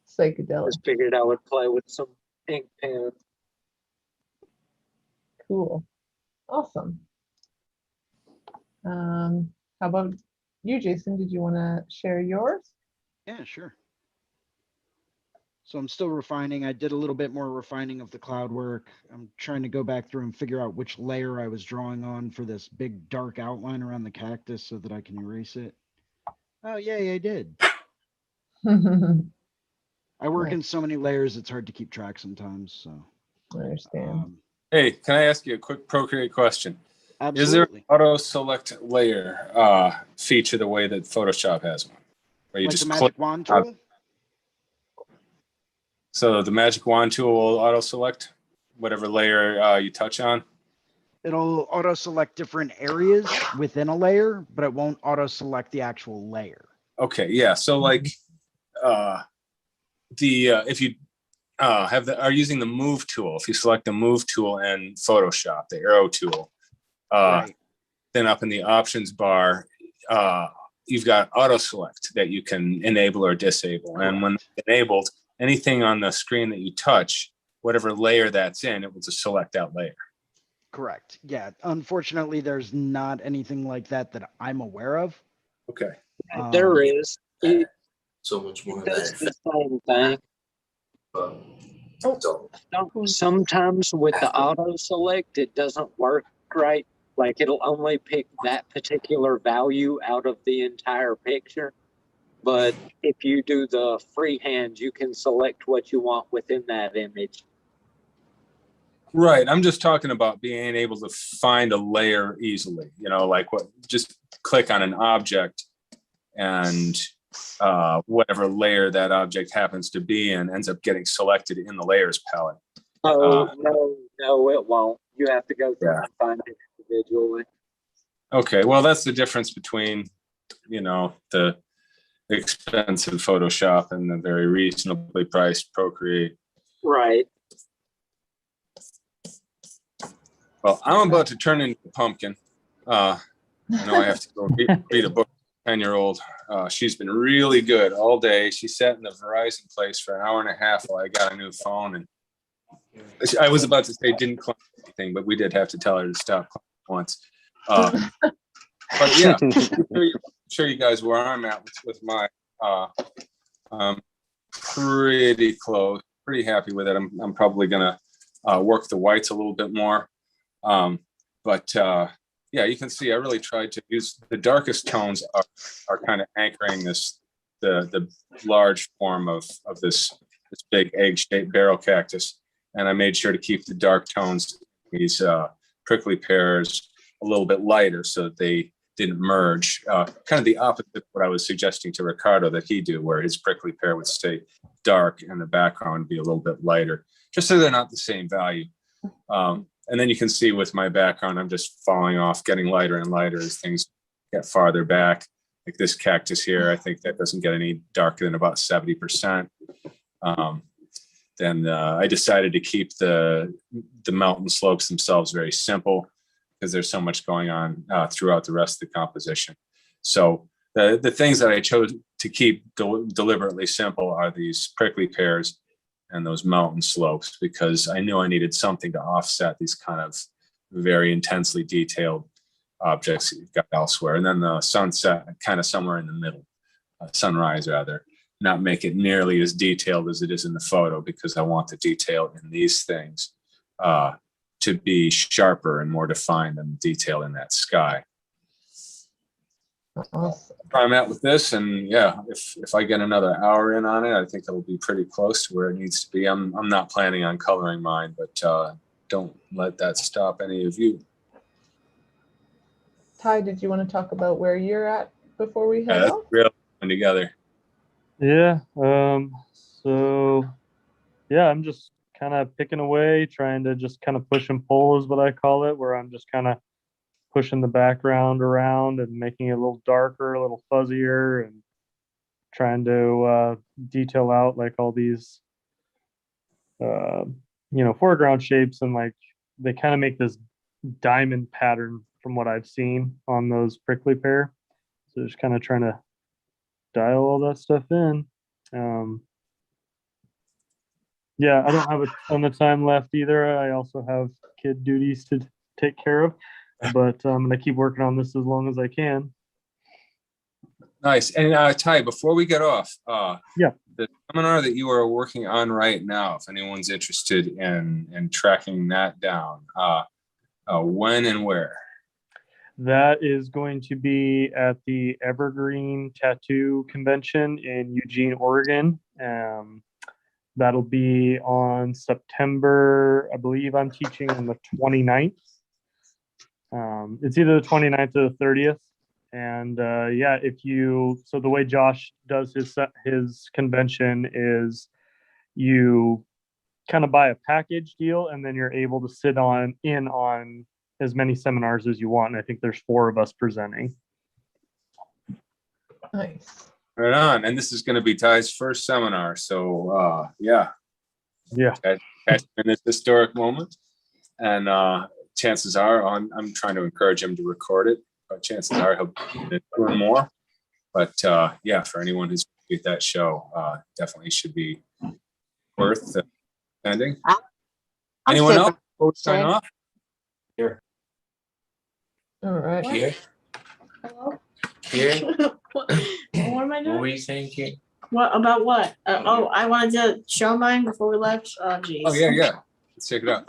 S1: Psychedelic.
S9: Just figured I would play with some ink pen.
S1: Cool. Awesome. How about You, Jason, did you want to share yours?
S8: Yeah, sure. So I'm still refining. I did a little bit more refining of the cloud work. I'm trying to go back through and figure out which layer I was drawing on for this big dark outline around the cactus so that I can erase it. Oh, yay, I did. I work in so many layers, it's hard to keep track sometimes. So
S1: I understand.
S2: Hey, can I ask you a quick Procreate question?
S8: Absolutely.
S2: Is there an auto select layer feature the way that Photoshop has one? Where you
S8: like
S2: just
S8: the
S2: click
S8: magic wand tool?
S2: So the magic wand tool will auto select whatever layer you touch on?
S8: It'll auto select different areas within a layer, but it won't auto select the actual layer.
S2: Okay, yeah. So like if you are using the move tool, if you select the move tool in Photoshop, the arrow tool,
S8: Right.
S2: then up in the options bar, you've got auto select that you can enable or disable. And when enabled, anything on the screen that you touch, whatever layer that's in, it will just select that layer.
S8: Correct. Yeah. Unfortunately, there's not anything like that that I'm aware of.
S2: Okay.
S9: There is. It
S4: So much more
S9: does
S4: than
S9: the same thing. Sometimes with the auto select, it doesn't work right. Like it'll only pick that particular value out of the entire picture. But if you do the freehand, you can select what you want within that image.
S2: Right. I'm just talking about being able to find a layer easily, you know, like just click on an object and whatever layer that object happens to be in ends up getting selected in the layers palette.
S9: Oh, no, it won't. You have to go through and find it individually.
S2: Okay. Well, that's the difference between, you know, the expensive Photoshop and the very reasonably priced Procreate.
S9: Right.
S2: Well, I'm about to turn into a pumpkin. I know I have to go read a book. 10-year-old. She's been really good all day. She sat in the Verizon place for an hour and a half while I got a new phone. And I was about to say didn't claim anything, but we did have to tell her to stop once. But yeah, I'm sure you guys where I'm at with my pretty close, pretty happy with it. I'm probably gonna work the whites a little bit more. Yeah, you can see I really tried to use the darkest tones are kind of anchoring the large form of this big egg-shaped barrel cactus, and I made sure to keep the dark tones, these prickly pears, a little bit lighter so that they didn't merge. Kind of the opposite of what I was suggesting to Ricardo that he do, where his prickly pear would stay dark and the background would be a little bit lighter, just so they're not the same value. And then you can see with my background, I'm just falling off, getting lighter and lighter as things get farther back. Like this cactus here, I think that doesn't get any darker than about 70%. Then I decided to keep the mountain slopes themselves very simple because there's so much going on throughout the rest of the composition. So the things that I chose to keep deliberately simple are these prickly pears and those mountain slopes, because I knew I needed something to offset these kind of very intensely detailed objects that you've got elsewhere. And then the sunset kind of somewhere in the middle, sunrise rather, not make it nearly as detailed as it is in the photo, because I want the detail in these things to be sharper and more defined than the detail in that sky.
S1: Awesome.
S2: I'm at with this, and yeah, if I get another hour in on it, I think it'll be pretty close to where it needs to be. I'm not planning on coloring mine, but don't let that stop any of you.
S1: Ty, did you want to talk about where you're at before we head
S2: That's
S1: off?
S2: really coming together.
S3: Yeah. So yeah, I'm just kind of picking away, trying to just kind of push and pull is what I call it, where I'm just kind of pushing the background around and making it a little darker, a little fuzzier, and trying to detail out like all these foreground shapes, and like they kind of make this diamond pattern from what I've seen on those prickly pear. So just kind of trying to dial all that stuff in. Yeah, I don't have a ton of time left either. I also have kid duties to take care of, but I'm gonna keep working on this as long as I can.
S2: Nice. And Ty, before we get off,
S3: Yeah.
S2: the seminar that you are working on right now, if anyone's interested in tracking that down, when and where?
S3: That is going to be at the Evergreen Tattoo Convention in Eugene, Oregon. That'll be on September, I believe I'm teaching on the 29th. It's either the 29th or the 30th. And yeah, so the way Josh does his convention is you kind of buy a package deal, and then you're able to sit in on as many seminars as you want. And I think there's 4 of us presenting.
S1: Nice.
S2: Right on. And this is going to be Ty's first seminar. So yeah.
S3: Yeah.
S2: Catch in this historic moment. And chances are, I'm trying to encourage him to record it, but chances are he'll be doing more. But yeah, for anyone who's at that show, definitely should be worth attending. Anyone else before we sign off?
S4: Here.
S1: All right.
S4: Here.
S5: Hello?
S4: Here.
S5: What am I
S4: What
S5: doing?
S4: were you saying, here?
S5: What about what? I wanted to show mine before we left. Oh, geez.
S2: Oh yeah, yeah. Let's check it out.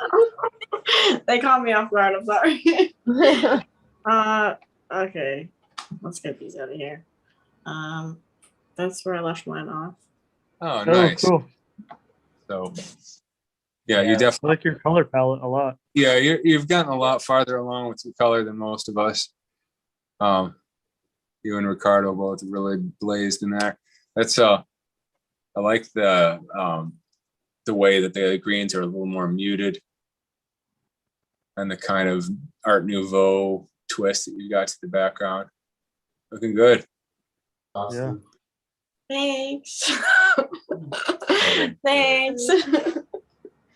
S5: They caught me off guard. I'm sorry. Okay. Let's get these out of here. That's where I left mine off.
S2: Oh,
S3: Oh,
S2: nice.
S3: cool.
S2: So yeah, you
S3: I
S2: definitely.
S3: like your color palette a lot.
S2: Yeah, you've gotten a lot farther along with your color than most of us. You and Ricardo both really blazed in there. That's I like the way that the greens are a little more muted, and the kind of Art Nouveau twist that you got to the background. Looking good.
S4: Awesome.
S5: Thanks. Thanks.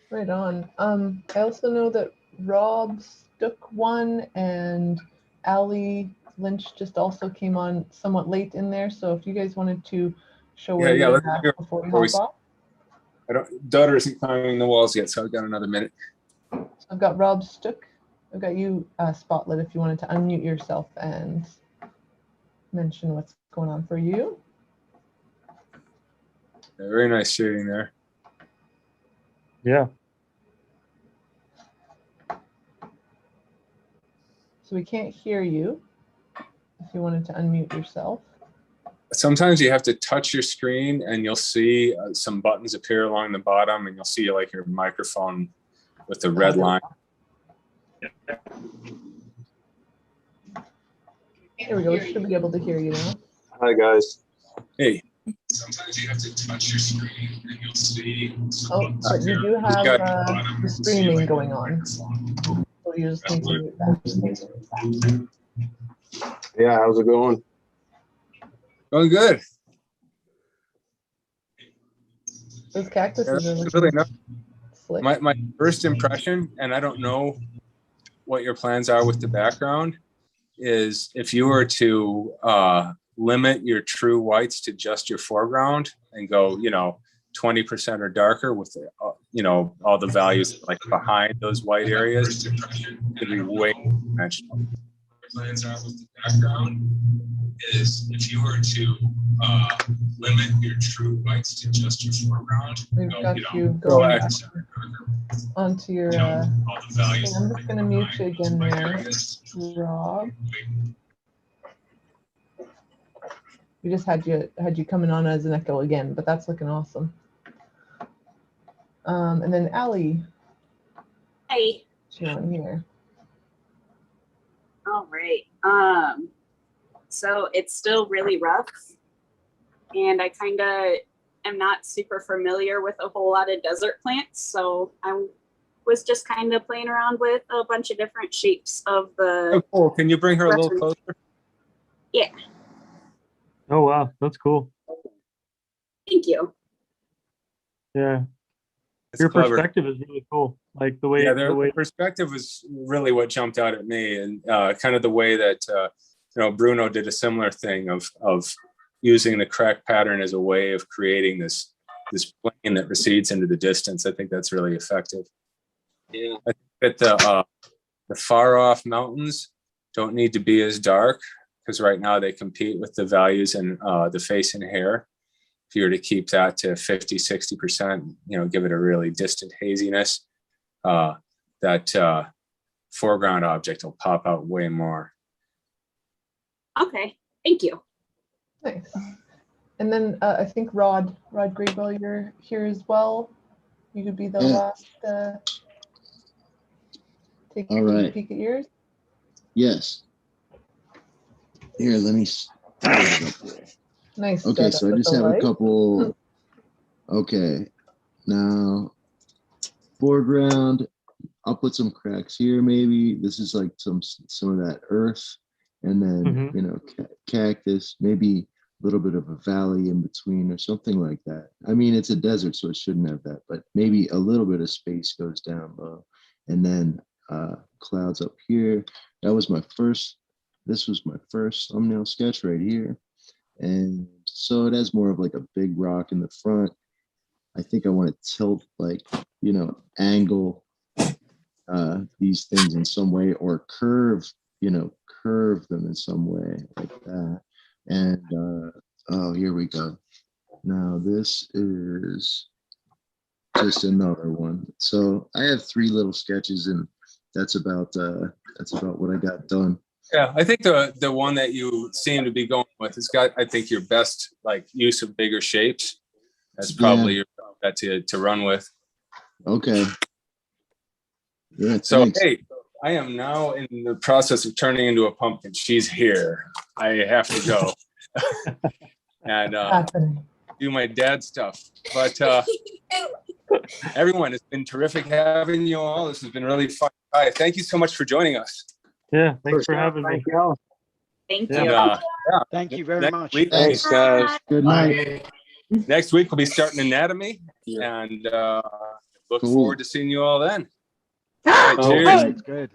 S1: Right on. I also know that Rob Stuck won and Allie Lynch just also came on somewhat late in there. So if you guys wanted to show where
S2: Yeah,
S1: you're
S2: let's
S1: at
S2: hear
S1: before we
S2: before we
S1: hop off.
S2: Daughter isn't climbing the walls yet, so I've got another minute.
S1: So I've got Rob Stuck. I've got you, Spotlight, if you wanted to unmute yourself and mention what's going on for you.
S2: Yeah, very nice shading there.
S3: Yeah.
S1: So we can't hear you. If you wanted to unmute yourself.
S2: Sometimes you have to touch your screen and you'll see some buttons appear along the bottom, and you'll see like your microphone with the red line.
S1: Here we go. We should be able to hear you now.
S11: Hi, guys.
S2: Hey. Sometimes you have to touch your screen and you'll see.
S1: Oh, but you do have the streaming going on. So you just need to mute that.
S11: Yeah, how's it going?
S2: Going good.
S1: Those cactuses are
S2: Really
S1: looking
S2: not.
S1: slick.
S2: My first impression, and I don't know what your plans are with the background, is if you were to limit your true whites to just your foreground and go, 20% or darker with, all the values like behind those white areas, it'd be way more dimensional. Plans are with the background is if you were to limit your true whites to just your foreground.
S1: We've got you going back onto your.
S2: All the values.
S1: I'm just going to mute you again there, Rob. We just had you coming on as an echo again, but that's looking awesome. And then Allie.
S12: Hey.
S1: Showing here.
S12: All right. So it's still really rough, and I kind of am not super familiar with a whole lot of desert plants. So I was just kind of playing around with a bunch of different shapes of the.
S2: Oh, cool. Can you bring her a little closer?
S12: Yeah.
S3: Oh, wow. That's cool.
S12: Thank you.
S3: Yeah.
S2: It's
S3: Your
S2: clever.
S3: perspective is really cool. Like the way,
S2: Yeah,
S3: the way
S2: the perspective was really what jumped out at me, and kind of the way that Bruno did a similar thing of using the crack pattern as a way of creating this plane that recedes into the distance. I think that's really effective.
S9: Yeah.
S2: I think that the far off mountains don't need to be as dark because right now they compete with the values in the face and hair. If you were to keep that to 50, 60%, give it a really distant haziness, that foreground object will pop out way more.
S12: Okay, thank you.
S1: Nice. And then I think Rod Grable, you're here as well. You could be the last take
S13: All
S1: a
S13: right.
S1: peek at yours.
S13: Yes. Here, let me start it up there.
S1: Nice.
S13: Okay,
S1: setup
S13: so I
S1: with
S13: just
S1: the
S13: have a
S1: light.
S13: couple. Okay, now foreground. I'll put some cracks here. Maybe this is like some of that earth, and then cactus. Maybe a little bit of a valley in between or something like that. I mean, it's a desert, so it shouldn't have that, but maybe a little bit of space goes down low, and then clouds up here. That was my first. This was my first thumbnail sketch right here. And so it has more of like a big rock in the front. I think I want to tilt, like, angle these things in some way, or curve them in some way like that. And oh, here we go. Now this is just another one. So I have 3 little sketches, and that's about what I got done.
S2: Yeah, I think the one that you seem to be going with has got, I think, your best use of bigger shapes. That's probably your bet to run with.
S13: Okay. Yeah.
S2: So
S13: Thanks.
S2: hey, I am now in the process of turning into a pumpkin. She's here. I have to go and do my dad stuff. But everyone, it's been terrific having you all. This has been really fun. Hi, thank you so much for joining us.
S3: Yeah, thanks for having me.
S12: Thank
S2: And,
S12: you.
S8: Thank you very
S2: next
S8: much.
S2: week-
S6: Thanks, guys.
S13: Good night.
S2: Next week we'll be starting anatomy, and look
S13: Cool.
S2: forward to seeing you all then. All right,
S13: Oh,
S2: cheers.
S8: That's good.